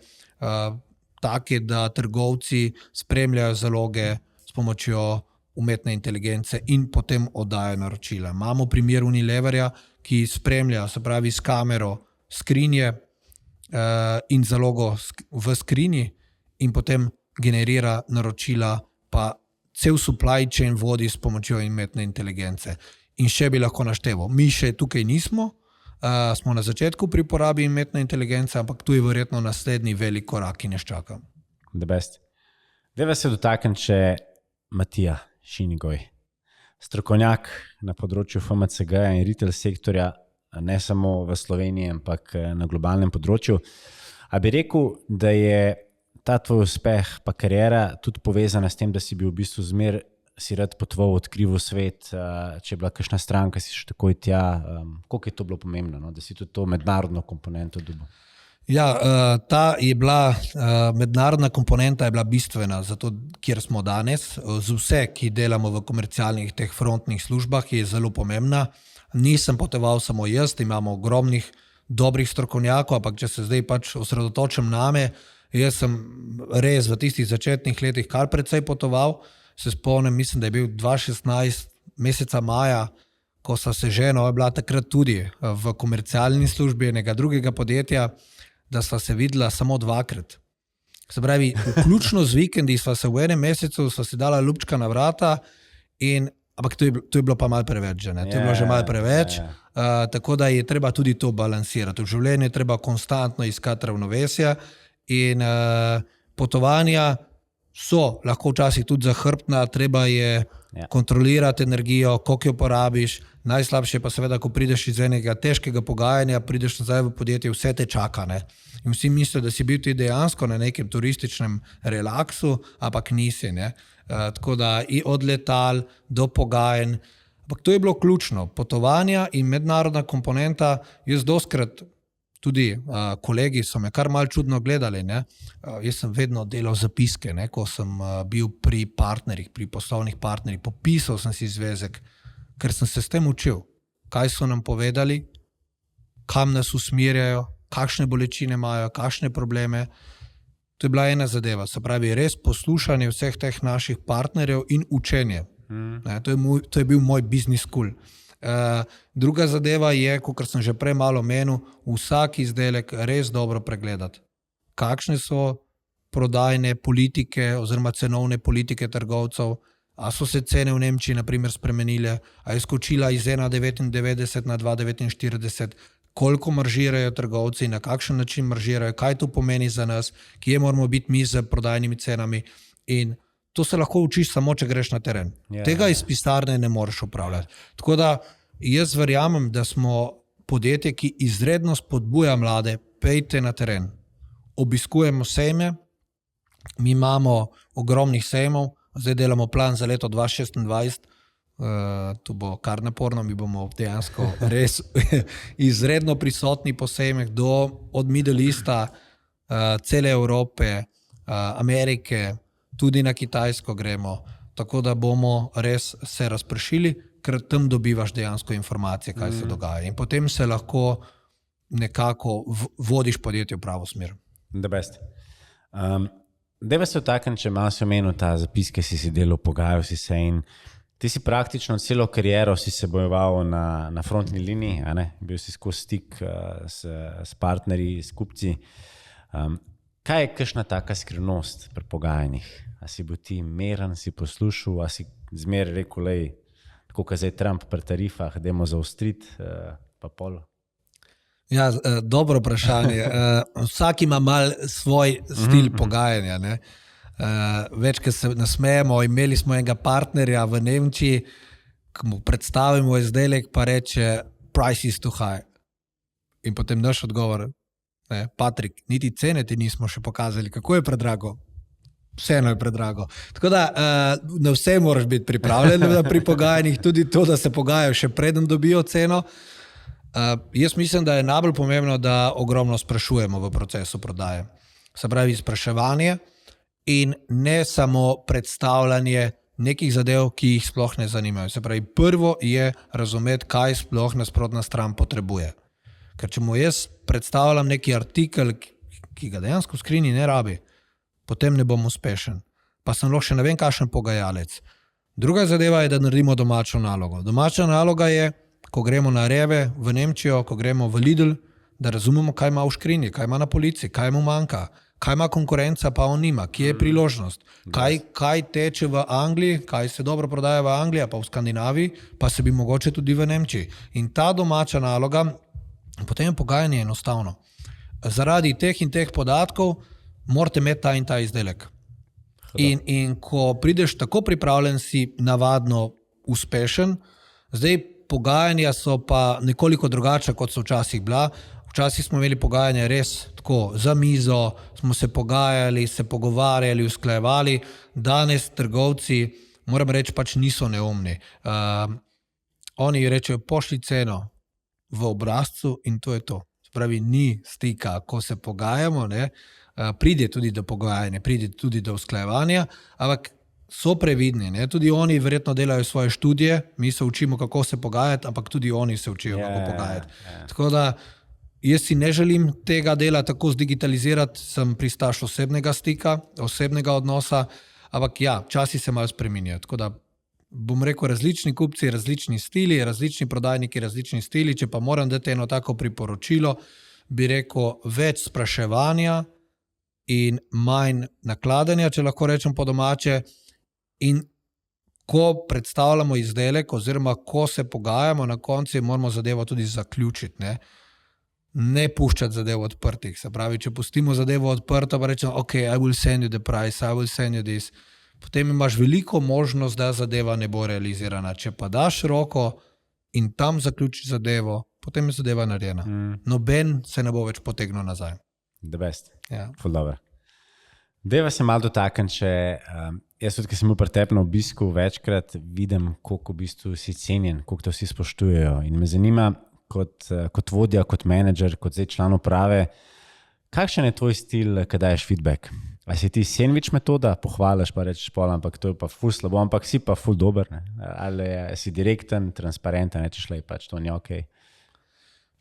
take, da trgovci spremljajo zaloge s pomočjo umetne inteligence in potem oddajo naročila. Imamo primer Unileverja, ki spremlja, se pravi s kamero, skrinje in zalogo v skrinji in potem generira naročila, pa cel supply chain vodi s pomočjo umetne inteligence. In še bi lahko našteval. Mi še tukaj nismo, smo na začetku pri uporabi umetne inteligence, ampak tu je verjetno naslednji velik korak, ki nas čaka. The best. Deva se dotaknem še Matija Šinigoj. Strokovnjak na področju FMCG in retail sektorja, ne samo v Sloveniji, ampak na globalnem področju. A bi rekel, da je ta tvoj uspeh pa kariera tudi povezana s tem, da si bil v bistvu si rad potoval, odkrival svet, če je bila kakšna stranka, si šel takoj tja. Koliko je to bilo pomembno, no? Da si tudi to mednarodno komponento dobil? Ja, ta je bila, mednarodna komponenta je bila bistvena za to, kjer smo danes. Z vse, ki delamo v komercialnih teh frontnih službah, je zelo pomembna. Nisem potoval samo jaz, imamo ogromnih dobrih strokovnjakov, ampak če se zdaj pač osredotočim name, jaz sem res v tistih začetnih letih kar precej potoval. Se spomnim, mislim, da je bil 2016 meseca maja, ko sva se ženo, je bila takrat tudi v komercialni službi enega drugega podjetja, da sva se videla samo 2-krat. Se pravi, vključno z vikendi sva se v enem mesecu sva si dala lupčka na vrata in Ampak to je bilo pa malo preveč, že, ne? To je bilo že malo preveč, tako da je treba tudi to balansirati. V življenju je treba konstantno iskati ravnovesja in potovanja so lahko včasih tudi zahrbtna, treba je kontrolirati energijo, koliko jo porabiš. Najslabše je pa seveda, ko prideš iz enega težkega pogajanja, prideš nazaj v podjetje, vse te čaka, ne? In vsi mislijo, da si bil ti dejansko na nekem turističnem relaksu, ampak nisi, ne? Tako da i od letal do pogajanj. Ampak to je bilo ključno. Potovanja in mednarodna komponenta, jaz doskrat tudi kolegi so me kar malo čudno gledali, ne? Jaz sem vedno delal zapiske, ne? Ko sem bil pri partnerjih, pri poslovnih partnerjih, popisal sem si zvezek, ker sem se s tem učil, kaj so nam povedali, kam nas usmerjajo, kakšne bolečine imajo, kakšne probleme. To je bila ena zadeva, se pravi res poslušanje vseh teh naših partnerjev in učenje. To je bil moj business school. Druga zadeva je, kot sem že prej malo menil, vsak izdelek res dobro pregledati. Kakšne so prodajne politike oziroma cenovne politike trgovcev, a so se cene v Nemčiji na primer spremenile, a je skočila iz 1,99 na 2,49, koliko maržirajo trgovci, na kakšen način maržirajo, kaj to pomeni za nas, kje moramo biti mi z prodajnimi cenami, in to se lahko učiš samo, če greš na teren. Tega iz pisarne ne moreš upravljati. Tako da jaz verjamem, da smo podjetje, ki izredno spodbuja mlade, pejte na teren. Obiskujemo sejme, mi imamo ogromnih sejmov, zdaj delamo plan za leto 2026, to bo kar naporno, mi bomo dejansko res izredno prisotni po sejmeh od Middle Easta, cele Evrope, Amerike, tudi na Kitajsko gremo, tako da bomo res se razpršili, ker tam dobivaš dejansko informacije, kaj se dogaja. In potem se lahko nekako vodiš podjetje v pravo smer. The best. Deva se vtaknem, če malo si omenil ta zapis, ki si delal, pogajal si se in ti si praktično celo kariero si se bojeval na frontni liniji, a ne? Bil si skozi stik s partnerji, s kupci. Kaj je kakšna taka skrivnost pri pogajanjih? A si bil ti meren, si poslušal, a si zmeraj rekel, lej, tako kot zdaj Trump pri tarifah, dajmo zaostriti, pa pol? Ja, dobro vprašanje. Vsak ima mal svoj stil pogajanja, ne? Več, ko se nasmejemo, imeli smo enega partnerja v Nemčiji, ko mu predstavimo izdelek, pa reče, price is too high. In potem naš odgovor, ne, Patrik, niti cene ti nismo še pokazali, kako je predrago. Vseeno je predrago. Tako da na vse moraš biti pripravljen pri pogajanjih, tudi to, da se pogajajo še preden dobijo ceno. Jaz mislim, da je najbolj pomembno, da ogromno sprašujemo v procesu prodaje. Se pravi, spraševanje in ne samo predstavljanje nekih zadev, ki jih sploh ne zanimajo. Se pravi, prvo je razumeti, kaj sploh nasprotna stran potrebuje. Ker če mu jaz predstavljam neki artikel, ki ga dejansko v skrini ne rabi, potem ne bom uspešen. Pa sem lahko še ne vem kakšen pogajalec. Druga zadeva je, da naredimo domačo nalogo. Domača naloga je, ko gremo na Rewe v Nemčijo, ko gremo v Lidl, da razumemo, kaj ima v škrini, kaj ima na polici, kaj mu manjka, kaj ima konkurenca, pa on nima, kje je priložnost, kaj teče v Angliji, kaj se dobro prodaja v Angliji, pa v Skandinaviji, pa se bi mogoče tudi v Nemčiji. In ta domača naloga, potem je pogajanje enostavno. Zaradi teh in teh podatkov morate imeti ta in ta izdelek. In ko prideš tako pripravljen, si navadno uspešen. Zdaj pogajanja so pa nekoliko drugačna, kot so včasih bila. Včasih smo imeli pogajanja res tako za mizo, smo se pogajali, se pogovarjali, usklajevali. Danes trgovci, moram reči, pač niso neumni. Oni rečejo, pošli ceno v obrazcu in to je to. Spravi, ni stika, ko se pogajamo, ne? Pride tudi do pogajanja, pride tudi do usklajevanja, ampak so previdni, ne? Tudi oni verjetno delajo svoje študije, mi se učimo, kako se pogajati, ampak tudi oni se učijo, kako pogajati. Tako da jaz si ne želim tega dela tako zdigitalizirati, sem pristaš osebnega stika, osebnega odnosa, ampak ja, časi se malo spreminjajo. Tako da bom rekel, različni kupci, različni stili, različni prodajniki, različni stili. Če pa moram dati eno tako priporočilo, bi rekel več spraševanja in manj nakladanja, če lahko rečem po domače. In ko predstavljamo izdelek oziroma ko se pogajamo, na koncu moramo zadevo tudi zaključiti. Ne puščati zadevo odprtih. Se pravi, če pustimo zadevo odprto, pa rečemo, ok, I will send you the price, I will send you this. Potem imaš veliko možnost, da zadeva ne bo realizirana. Če pa daš roko in tam zaključiš zadevo, potem je zadeva narejena. Noben se ne bo več potegnil nazaj. The best. Ja. Ful dobro. Deva se malo dotakniti, če jaz tudi, ki sem bil pri tebi na obisku večkrat, vidim, koliko v bistvu si cenjen, koliko te vsi spoštujejo. In me zanima, kot vodja, kot menedžer, kot zdaj član uprave, kakšen je tvoj stil, kad daješ feedback? A si ti sandwich metoda, pohvališ pa rečeš pol, ampak to je pa ful slabo, ampak si pa ful dober, ne? Ali si direkten, transparenten, rečeš lej, pač to ni ok.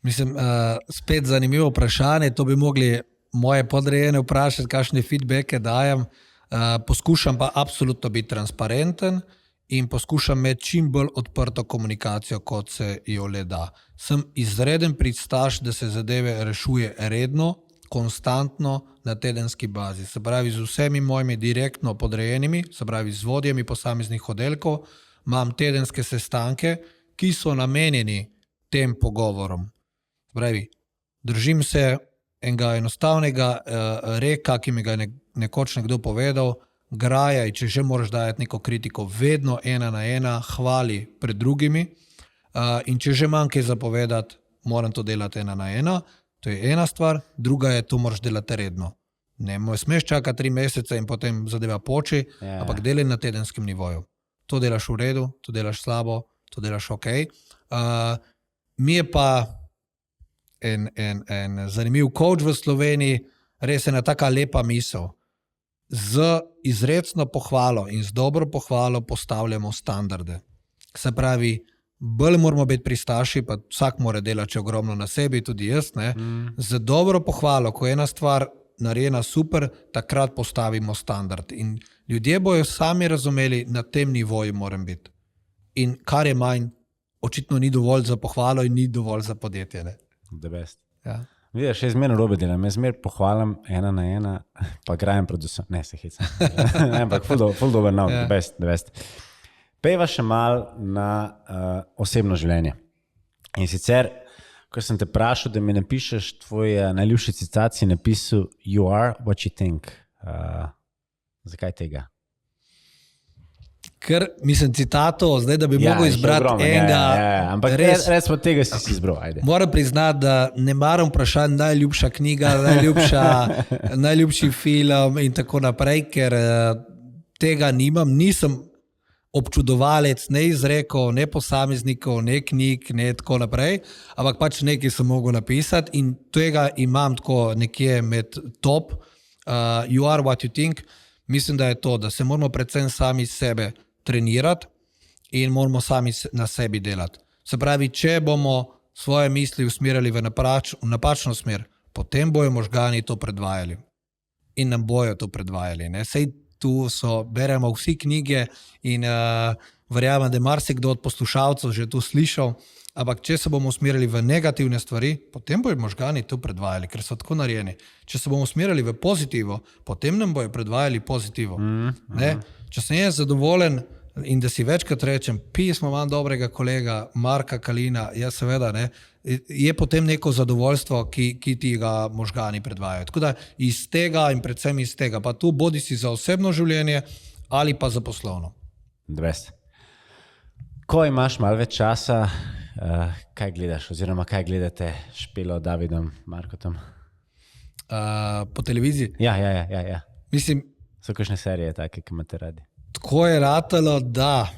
Mislim, spet zanimivo vprašanje, to bi mogli moje podrejene vprašati, kakšne feedbacke dajem. Poskušam pa absolutno biti transparenten in poskušam imeti čim bolj odprto komunikacijo, kot se jo le da. Sem izreden pristaš, da se zadeve rešuje redno, konstantno, na tedenski bazi. Se pravi, z vsemi mojimi direktno podrejenimi, se pravi, z vodjami posameznih oddelkov, imam tedenske sestanke, ki so namenjeni tem pogovorom. Se pravi, držim se enega enostavnega reka, ki mi ga je nekoč nekdo povedal, grajaj, če že moraš dajati neko kritiko, vedno 1 na 1, hvali pred drugimi in če že imam kaj zapovedati, moram to delati 1 na 1. To je ena stvar, druga je, to moraš delati redno. Ne smeš čakati 3 mesece in potem zadeva poči, ampak delaj na tedenskem nivoju. To delaš v redu, to delaš slabo, to delaš ok. Mi je pa en zanimiv coach v Sloveniji, res ena taka lepa misel. Z izrecno pohvalo in z dobro pohvalo postavljamo standarde. Se pravi, bolj moramo biti pristaši, pa vsak mora delati ogromno na sebi, tudi jaz. Z dobro pohvalo, ko je ena stvar narejena super, takrat postavimo standard. In ljudje bojo sami razumeli, na tem nivoju moram biti. In kar je manj, očitno ni dovolj za pohvalo in ni dovolj za podjetje. Ne? The best. Ja. Vidiš, jaz zmerno robe delam, jaz zmer pohvalim 1 na 1, pa grajem predvsem, ne se hecam. Ampak ful dober nav, the best. Pejva še malo na osebno življenje. In sicer, ko sem te vprašal, da mi napišeš tvoj najljubši citat, si napisal You are what you think. Zakaj tega? Ker, mislim, citatov, zdaj, da bi mogel izbrati enega... Ampak res po tega si izbral, ajde. Moram priznati, da ne maram vprašati najljubša knjiga, najljubši film in tako naprej, ker tega nimam, nisem občudovalec, ne izrekov, ne posameznikov, ne knjig, ne tako naprej, ampak pač nekaj sem mogel napisati in tega imam tako nekje med top. You are what you think. Mislim, da je to, da se moramo predvsem sami sebe trenirati in moramo sami na sebi delati. Se pravi, če bomo svoje misli usmerjali v napačno smer, potem bojo možgani to predvajali in nam bojo to predvajali. Ne? Sej tu beremo vsi knjige in verjamem, da je marsikdo od poslušalcev že to slišal, ampak če se bomo usmerjali v negativne stvari, potem bojo možgani to predvajali, ker so tako narejeni. Če se bomo usmerjali v pozitivo, potem nam bojo predvajali pozitivo. Ne? Če sem jaz zadovoljen in da si večkrat rečem, pismo imam dobrega kolega Marka Kalina, ja seveda, ne, je potem neko zadovoljstvo, ki ti ga možgani predvajajo. Tako da iz tega in predvsem iz tega, pa tu bodi si za osebno življenje ali pa za poslovno. 200. Ko imaš malo več časa, kaj gledaš oziroma kaj gledate Špelo, Davidom, Markotom? Po televiziji? Ja. Mislim, so kakšne serije take, ki imate radi? Tako je ratalo, da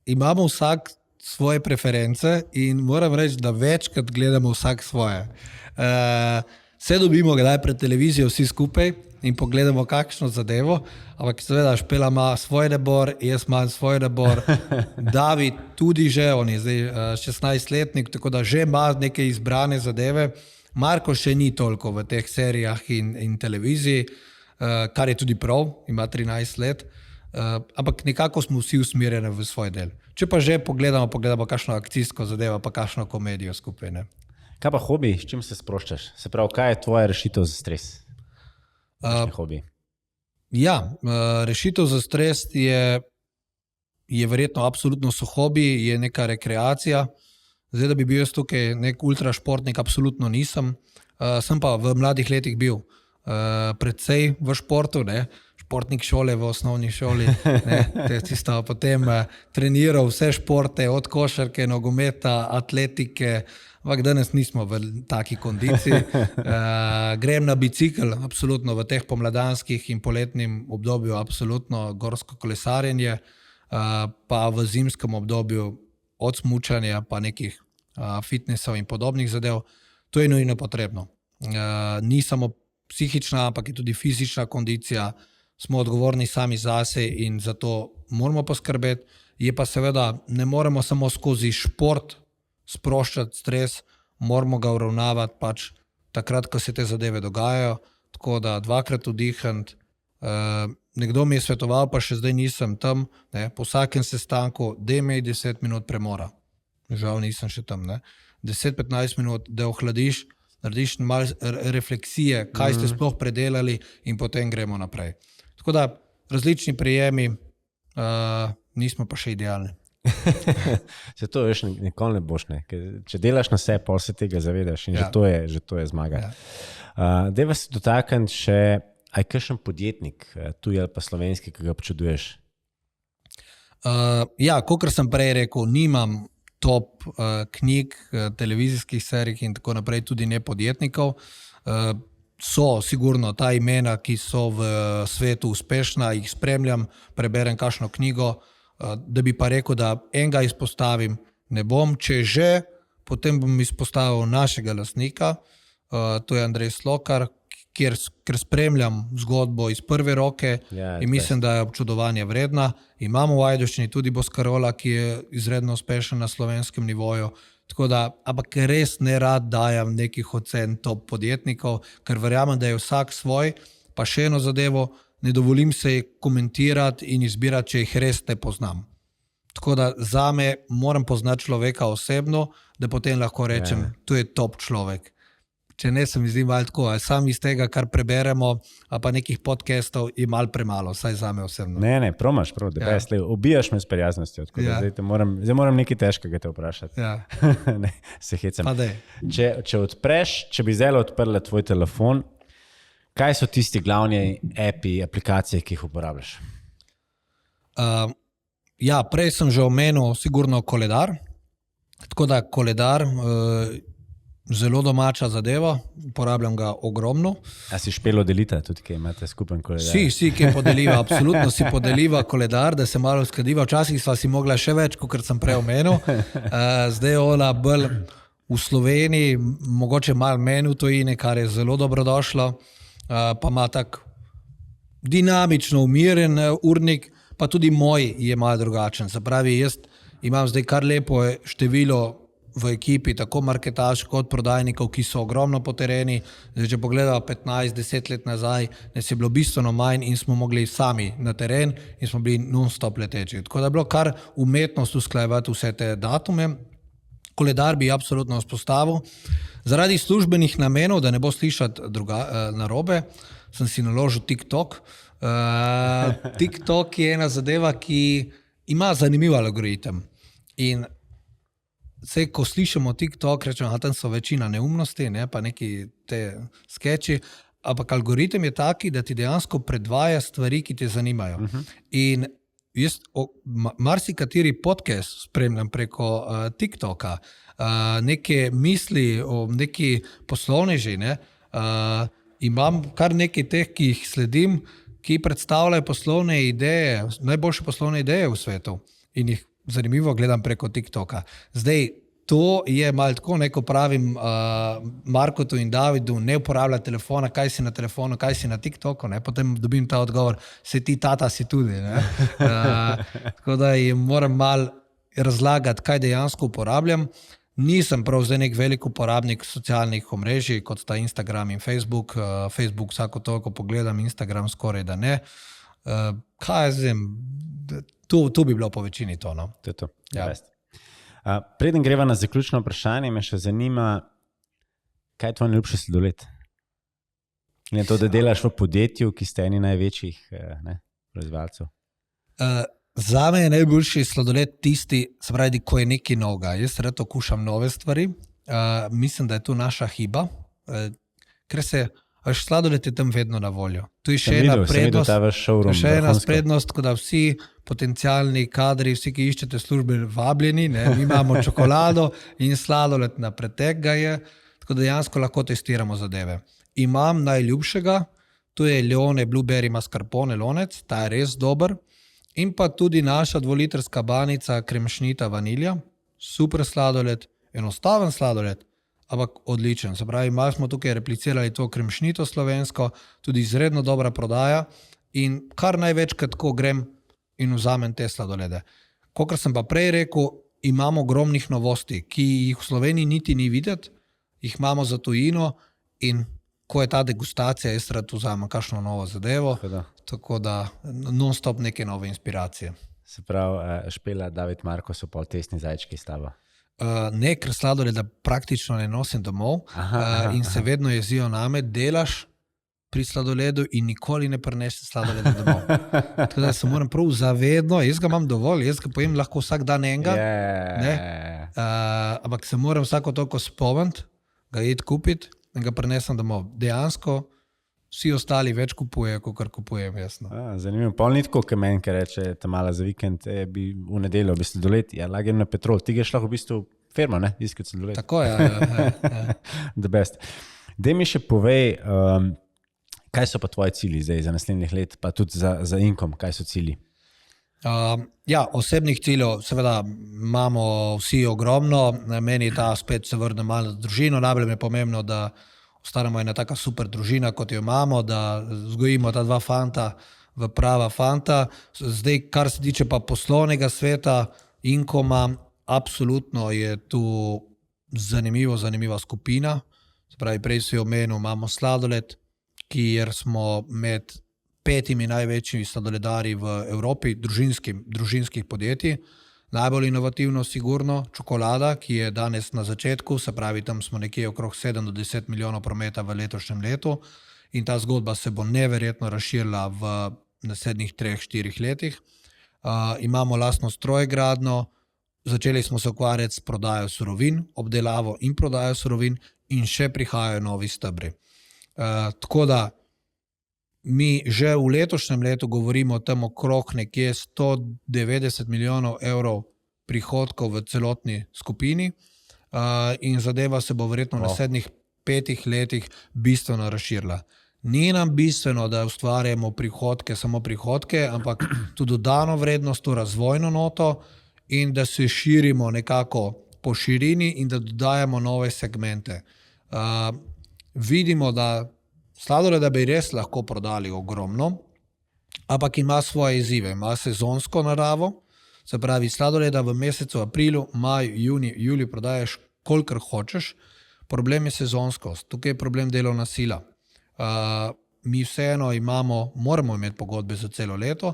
imamo vsak svoje preference in moram reči, da večkrat gledamo vsak svoje. Se dobimo kdaj pred televizijo vsi skupaj in pogledamo kakšno zadevo, ampak seveda Špela ima svoj nabor, jaz imam svoj nabor, David tudi že, on je zdaj 16-letnik, tako da že ima neke izbrane zadeve. Marko še ni toliko v teh serijah in televiziji, kar je tudi prav, ima 13 let, ampak nekako smo vsi usmerjeni v svoj del. Če pa že pogledamo kakšno akcijsko zadevo, pa kakšno komedijo skupaj. Ne? Kaj pa hobi, s čim se sproščaš? Se pravi, kaj je tvoja rešitev za stres? Hobi? Ja, rešitev za stres je je verjetno absolutno so hobi, je neka rekreacija. Zdaj, da bi bil jaz tukaj nek ultrašportnik, absolutno nisem. Sem pa v mladih letih bil predvsej v športu, ne? Športnik šole v osnovni šoli, tisto potem treniral vse športe, od košarke, nogometa, atletike, ampak danes nismo v taki kondiciji. Grem na bicikel, absolutno v teh pomladanskih in poletnim obdobju, absolutno gorsko kolesarjenje, pa v zimskem obdobju od smučanja pa nekih fitnesov in podobnih zadev. To je nujno potrebno. Ni samo psihična, ampak je tudi fizična kondicija, smo odgovorni sami zase in zato moramo poskrbeti. Je pa seveda, ne moremo samo skozi šport sproščati stres, moramo ga uravnavati pač takrat, ko se te zadeve dogajajo, tako da 2-krat vdihniti. Nekdo mi je svetoval, pa še zdaj nisem tam, ne, po vsakem sestanku, da imej 10 minut premora. Žal nisem še tam. 10-15 minut, da ohladiš, narediš malo refleksije, kaj ste sploh predelali in potem gremo naprej. Tako da različni prijemi, nismo pa še idealni. Se to veš, nikoli ne boš, ne. Če delaš na vse, pol se tega zavedaš in že to je zmaga. Dajva se dotakniti še, aj kakšen podjetnik, tuj ali pa slovenski, ki ga občuduješ? Kakor sem prej rekel, nimam top knjig, televizijskih serij in tako naprej, tudi ne podjetnikov. So sigurno ta imena, ki so v svetu uspešna, jih spremljam, preberem kakšno knjigo, da bi pa rekel, da enega izpostavim ne bom. Če že, potem bom izpostavil našega lastnika, to je Andrej Slokar, ker spremljam zgodbo iz prve roke in mislim, da je občudovanja vredna. Imamo v Ajdovščini tudi Boscarola, ki je izredno uspešen na slovenskem nivoju. Tako da, ampak res ne rad dajem nekih ocen top podjetnikov, ker verjamem, da je vsak svoj, pa še eno zadevo, ne dovolim se komentirati in izbirati, če jih res ne poznam. Tako da zame moram poznati človeka osebno, da potem lahko rečem, to je top človek. Če ne, se mi zdi malo tako, sam iz tega, kar preberemo, a pa nekih podcastov je malo premalo, saj zame osebno. Ne, prav, ubijaš me s prijaznostjo, tako da zdaj moram nekaj težkega te vprašati. Ne, se hecam. Če odpreš, če bi zdaj odprla tvoj telefon, kaj so tisti glavni api, aplikacije, ki jih uporabljaš? Prej sem že omenil sigurno koledar, tako da koledar zelo domača zadeva, uporabljam ga ogromno. A si Špelo delita tudi, kaj imate skupen koledar? Si, kaj podeliva, absolutno si podeliva koledar, da se malo uskladiva. Včasih sva si mogla še več, kot sem prej omenil. Zdaj je ona bolj v Sloveniji, mogoče malo meni v tujini, kar je zelo dobrodošlo, pa ima tak dinamično umiren urnik, pa tudi moj je malo drugačen. Se pravi, jaz imam zdaj kar lepo število v ekipi, tako marketaških kot prodajnikov, ki so ogromno po tereni. Zdaj, če pogledamo 15-10 let nazaj, nas je bilo bistveno manj in smo mogli sami na teren in smo bili non-stop leteči. Tako da je bilo kar umetnost usklajevati vse te datume. Koledar bi absolutno vzpostavil. Zaradi službenih namenov, da ne bo slišati narobe, sem si naložil TikTok. TikTok je ena zadeva, ki ima zanimiv algoritem. In ko slišimo TikTok, rečemo, tam so večina neumnosti, ne, pa neki te skeči, ampak algoritem je taki, da ti dejansko predvaja stvari, ki te zanimajo. In jaz marsikateri podcast spremljam preko TikToka, neke misli o neki poslovneži, ne, imam kar nekaj teh, ki jih sledim, ki predstavljajo poslovne ideje, najboljše poslovne ideje v svetu in jih zanimivo gledam preko TikToka. Zdaj, to je malo tako, neko pravim Markotu in Davidu, ne uporablja telefona, kaj si na telefonu, kaj si na TikToku, ne? Potem dobim ta odgovor, se ti tata si tudi. Tako da jim moram malo razlagati, kaj dejansko uporabljam. Nisem prav zdaj nek velik uporabnik socialnih omrežij, kot sta Instagram in Facebook. Facebook vsako toliko pogledam, Instagram skoraj da ne. Kaj jaz to bi bilo po večini to, no? To je to. Preden greva na zaključno vprašanje, me še zanima, kaj je tvoj najljubši sladoled? In to, da delaš v podjetju, ki ste eni največjih proizvajalcev. Zame je najboljši sladoled tisti, se pravi, ko je nekaj novega. Jaz rad okušam nove stvari. Mislim, da je to naša hiba, ker sladoled je tam vedno na voljo. Tu je še ena prednost, da vsi potencialni kadri, vsi, ki iščete službe, vabljeni, ne? Mi imamo čokolado in sladoled na pretek ga je, tako dejansko lahko testiramo zadeve. Imam najljubšega, to je Leone Blueberry Mascarpone lonec, ta je res dober. In pa tudi naša 2-litrska banica kremšnita vanilja, super sladoled, enostaven sladoled, ampak odličen. Se pravi, malo smo tukaj replicirali to kremšnito slovensko, tudi izredno dobra prodaja in kar največkrat, ko grem in vzamem te sladolede. Kakor sem pa prej rekel, imamo ogromnih novosti, ki jih v Sloveniji niti ni videti, jih imamo za tujino in ko je ta degustacija, jaz rad vzamem kakšno novo zadevo, tako da non-stop neke nove inspiracije. Se pravi, Špela, David, Marko so pol testni zajčki s tabo? Ne, ker sladoleda praktično ne nosim domov in se vedno jezijo name, delaš pri sladoledu in nikoli ne prinesi sladoleda domov. Tako da se moram prav zavedno, jaz ga imam dovolj, jaz ga pojem lahko vsak dan enega, ampak se moram vsako toliko spomniti, ga iti kupiti in ga prinesem domov. Dejansko vsi ostali več kupujejo, kot kupujem jaz. Zanimivo. Pol ni tako, kot meni, ker reče, ta mala za vikend, bi v nedeljo, v bistvu doleti, lagem na Petrol. Ti greš lahko v bistvu firmo, ne? Iskati se doleti. Tako, ja. The best. Dej mi še povej, kaj so pa tvoji cilji zdaj za naslednjih let, pa tudi za Inkom, kaj so cilji? Osebnih ciljev seveda imamo vsi ogromno, meni ta spet se vrne malo na družino, najbolj mi je pomembno, da ostanemo ena taka super družina, kot jo imamo, da vzgojimo ta 2 fanta v prava fanta. Zdaj, kar se tiče pa poslovnega sveta, Inkoma, absolutno je tu zanimiva skupina. Se pravi, prej si omenil, imamo sladoled, kjer smo med 5 največjimi sladoledarji v Evropi, družinskih podjetij. Najbolj inovativno sigurno čokolada, ki je danes na začetku, se pravi, tam smo nekje okrog 7 do 10 milijonov prometa v letošnjem letu in ta zgodba se bo neverjetno razširila v naslednjih 3-4 letih. Imamo lastno strojegradnjo, začeli smo se ukvarjati s prodajo surovin, obdelavo in prodajo surovin in še prihajajo novi stebri. Tako da mi že v letošnjem letu govorimo o tem okrog nekje 190 milijonov evrov prihodkov v celotni skupini in zadeva se bo verjetno v naslednjih 5 letih bistveno razširila. Ni nam bistveno, da ustvarjamo prihodke, samo prihodke, ampak tudi dodano vrednost, to razvojno noto in da se širimo nekako po širini in da dodajamo nove segmente. Vidimo, da sladoleda bi res lahko prodali ogromno, ampak ima svoje izzive, ima sezonsko naravo, se pravi sladoleda v mesecu aprilu, maju, juniju, juliju prodajaš kolikor hočeš, problem je sezonskost, tukaj je problem delovna sila. Mi vseeno moramo imeti pogodbe za celo leto,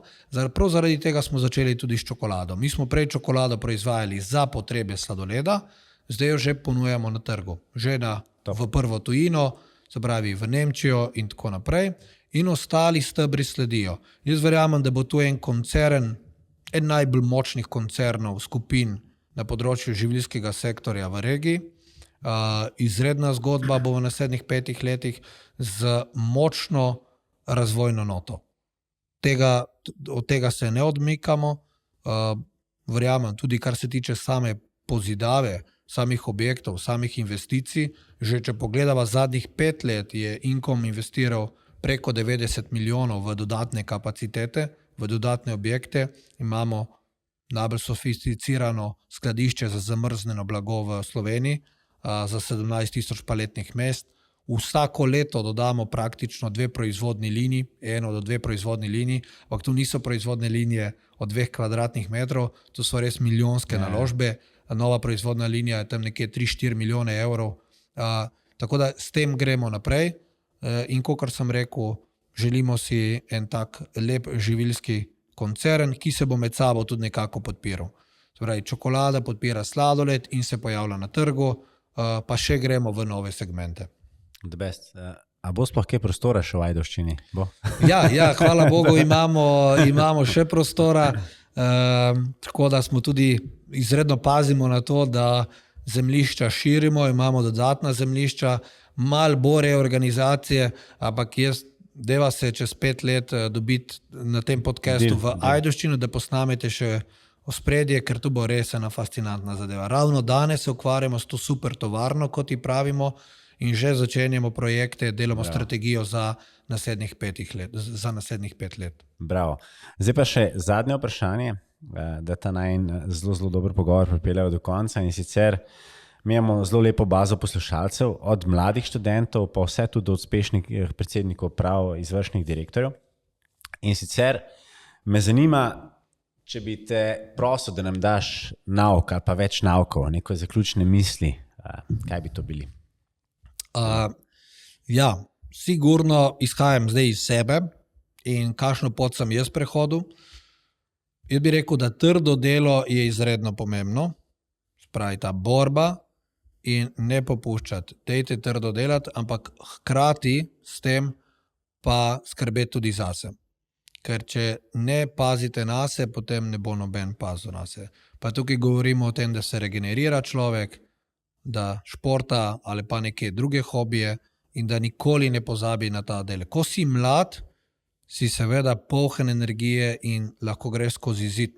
prav zaradi tega smo začeli tudi s čokolado. Mi smo prej čokolado proizvajali za potrebe sladoleda, zdaj jo že ponujamo na trgu, že v prvo tujino, se pravi v Nemčijo in tako naprej, in ostali stebri sledijo. Jaz verjamem, da bo tu en koncern, en najbolj močnih koncernov skupin na področju živilskega sektorja v regiji. Izredna zgodba bo v naslednjih 5 letih z močno razvojno noto. Od tega se ne odmikamo. Verjamem, tudi kar se tiče same pozidave, samih objektov, samih investicij. Že če pogledava zadnjih 5 let, je Inkom investiral preko 90 milijonov v dodatne kapacitete, v dodatne objekte. Imamo najbolj sofisticirano skladišče za zamrznjeno blago v Sloveniji za 17,000 paletnih mest. Vsako leto dodamo praktično 2 proizvodni liniji, 1 do 2 proizvodni liniji, ampak tu niso proizvodne linije od 2 kvadratnih metrov, to so res milijonske naložbe. Nova proizvodna linija je tam nekje 3-4 milijone evrov. Tako da s tem gremo naprej in kakor sem rekel, želimo si en tak lep živilski koncern, ki se bo med sabo tudi nekako podpiral. Torej, čokolada podpira sladoled in se pojavlja na trgu, pa še gremo v nove segmente. The best. A bo sploh kaj prostora še v Ajdovščini? Ja, hvala Bogu, imamo še prostora. Tako da smo tudi izredno pazimo na to, da zemljišča širimo, imamo dodatna zemljišča, malo bo reorganizacije, ampak deva se čez 5 let dobiti na tem podcastu v Ajdovščino, da posnamete še ospredje, ker tu bo res ena fascinantna zadeva. Ravno danes se ukvarjamo s to super tovarno, kot ji pravimo, in že začenjamo projekte, delamo strategijo za naslednjih 5 let. Bravo. Zdaj pa še zadnje vprašanje, da ta zelo, zelo dober pogovor pripeljejo do konca, in sicer mi imamo zelo lepo bazo poslušalcev, od mladih študentov pa vse tudi do uspešnih predsednikov prav izvršnih direktorjev. In sicer me zanima, če bi te prosil, da nam daš nauk ali pa več naukov, neko zaključne misli, kaj bi to bili? Sigurno izhajam zdaj iz sebe in kakšno pot sem jaz prehodil. Jaz bi rekel, da trdo delo je izredno pomembno, spravi ta borba in ne popuščati. Dejte trdo delati, ampak hkrati s tem pa skrbeti tudi zase. Ker če ne pazite nase, potem ne bo noben pazil nase. Pa tukaj govorimo o tem, da se regenerira človek, da športa ali pa neke druge hobije in da nikoli ne pozabi na ta del. Ko si mlad, si seveda poln energije in lahko greš skozi zid,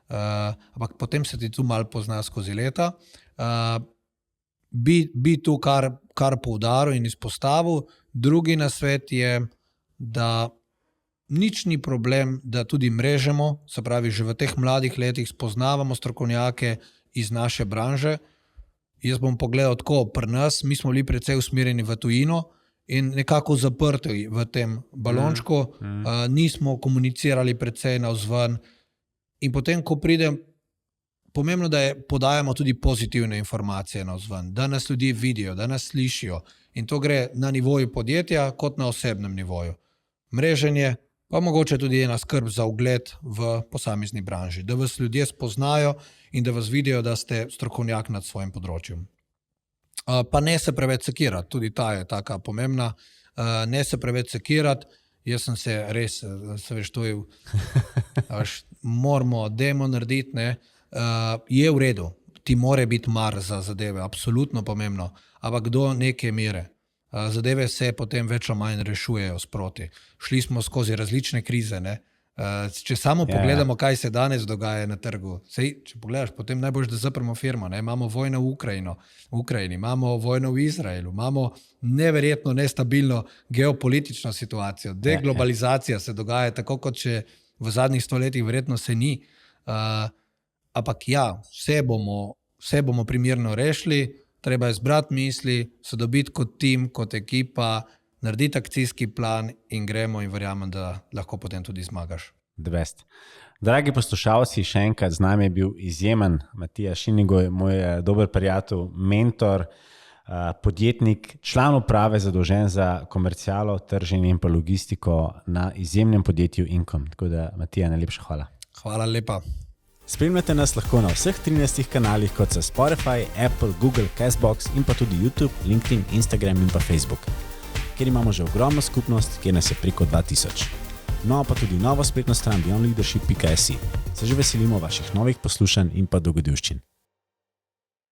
ampak potem se ti tu malo pozna skozi leta. Bi tu kar poudaril in izpostavil. Drugi nasvet je, da nič ni problem, da tudi mrežemo, se pravi, že v teh mladih letih spoznavamo strokovnjake iz naše branže. Jaz bom pogledal tako pri nas, mi smo bili precej usmerjeni v tujino in nekako zaprti v tem balončku, nismo komunicirali precej navzven in potem, ko pridem, pomembno, da podajamo tudi pozitivne informacije navzven, da nas ljudje vidijo, da nas slišijo in to gre na nivoju podjetja kot na osebnem nivoju. Mreženje pa mogoče tudi ena skrb za ugled v posamezni branži, da vas ljudje spoznajo in da vas vidijo, da ste strokovnjak nad svojim področjem. Pa ne se preveč sekirati, tudi ta je taka pomembna, ne se preveč sekirati. Jaz sem se res, moramo demo narediti, je v redu, ti more biti mar za zadeve, absolutno pomembno, ampak do neke mere. Zadeve se potem več ali manj rešujejo sproti. Šli smo skozi različne krize, Če samo pogledamo, kaj se danes dogaja na trgu. Če pogledaš, potem najbolj, da zapremo firmo. Imamo vojno v Ukrajini, imamo vojno v Izraelu, imamo neverjetno nestabilno geopolitično situacijo. Deglobalizacija se dogaja tako, kot če v zadnjih 100 letih verjetno se ni. Ampak vse bomo primerno rešili, treba je zbrati misli, se dobiti kot tim, kot ekipa, narediti akcijski plan in gremo in verjamem, da lahko potem tudi zmagaš. The best. Dragi poslušalci, še enkrat z nami je bil izjemen Matija Šinigoj, moj dober prijatelj, mentor, podjetnik, član uprave zadolžen za komercialo, trženje in pa logistiko na izjemnem podjetju Income. Tako da, Matija, najlepša hvala. Hvala lepa. Spremljate nas lahko na vseh 13 kanalih, kot so Spotify, Apple, Google, Castbox in pa tudi YouTube, LinkedIn, Instagram in pa Facebook, kjer imamo že ogromno skupnost, kjer nas je preko 2000. No, pa tudi novo spletno stran beyondleadership.si. Se že veselimo vaših novih poslušanj in pa dogodivščin.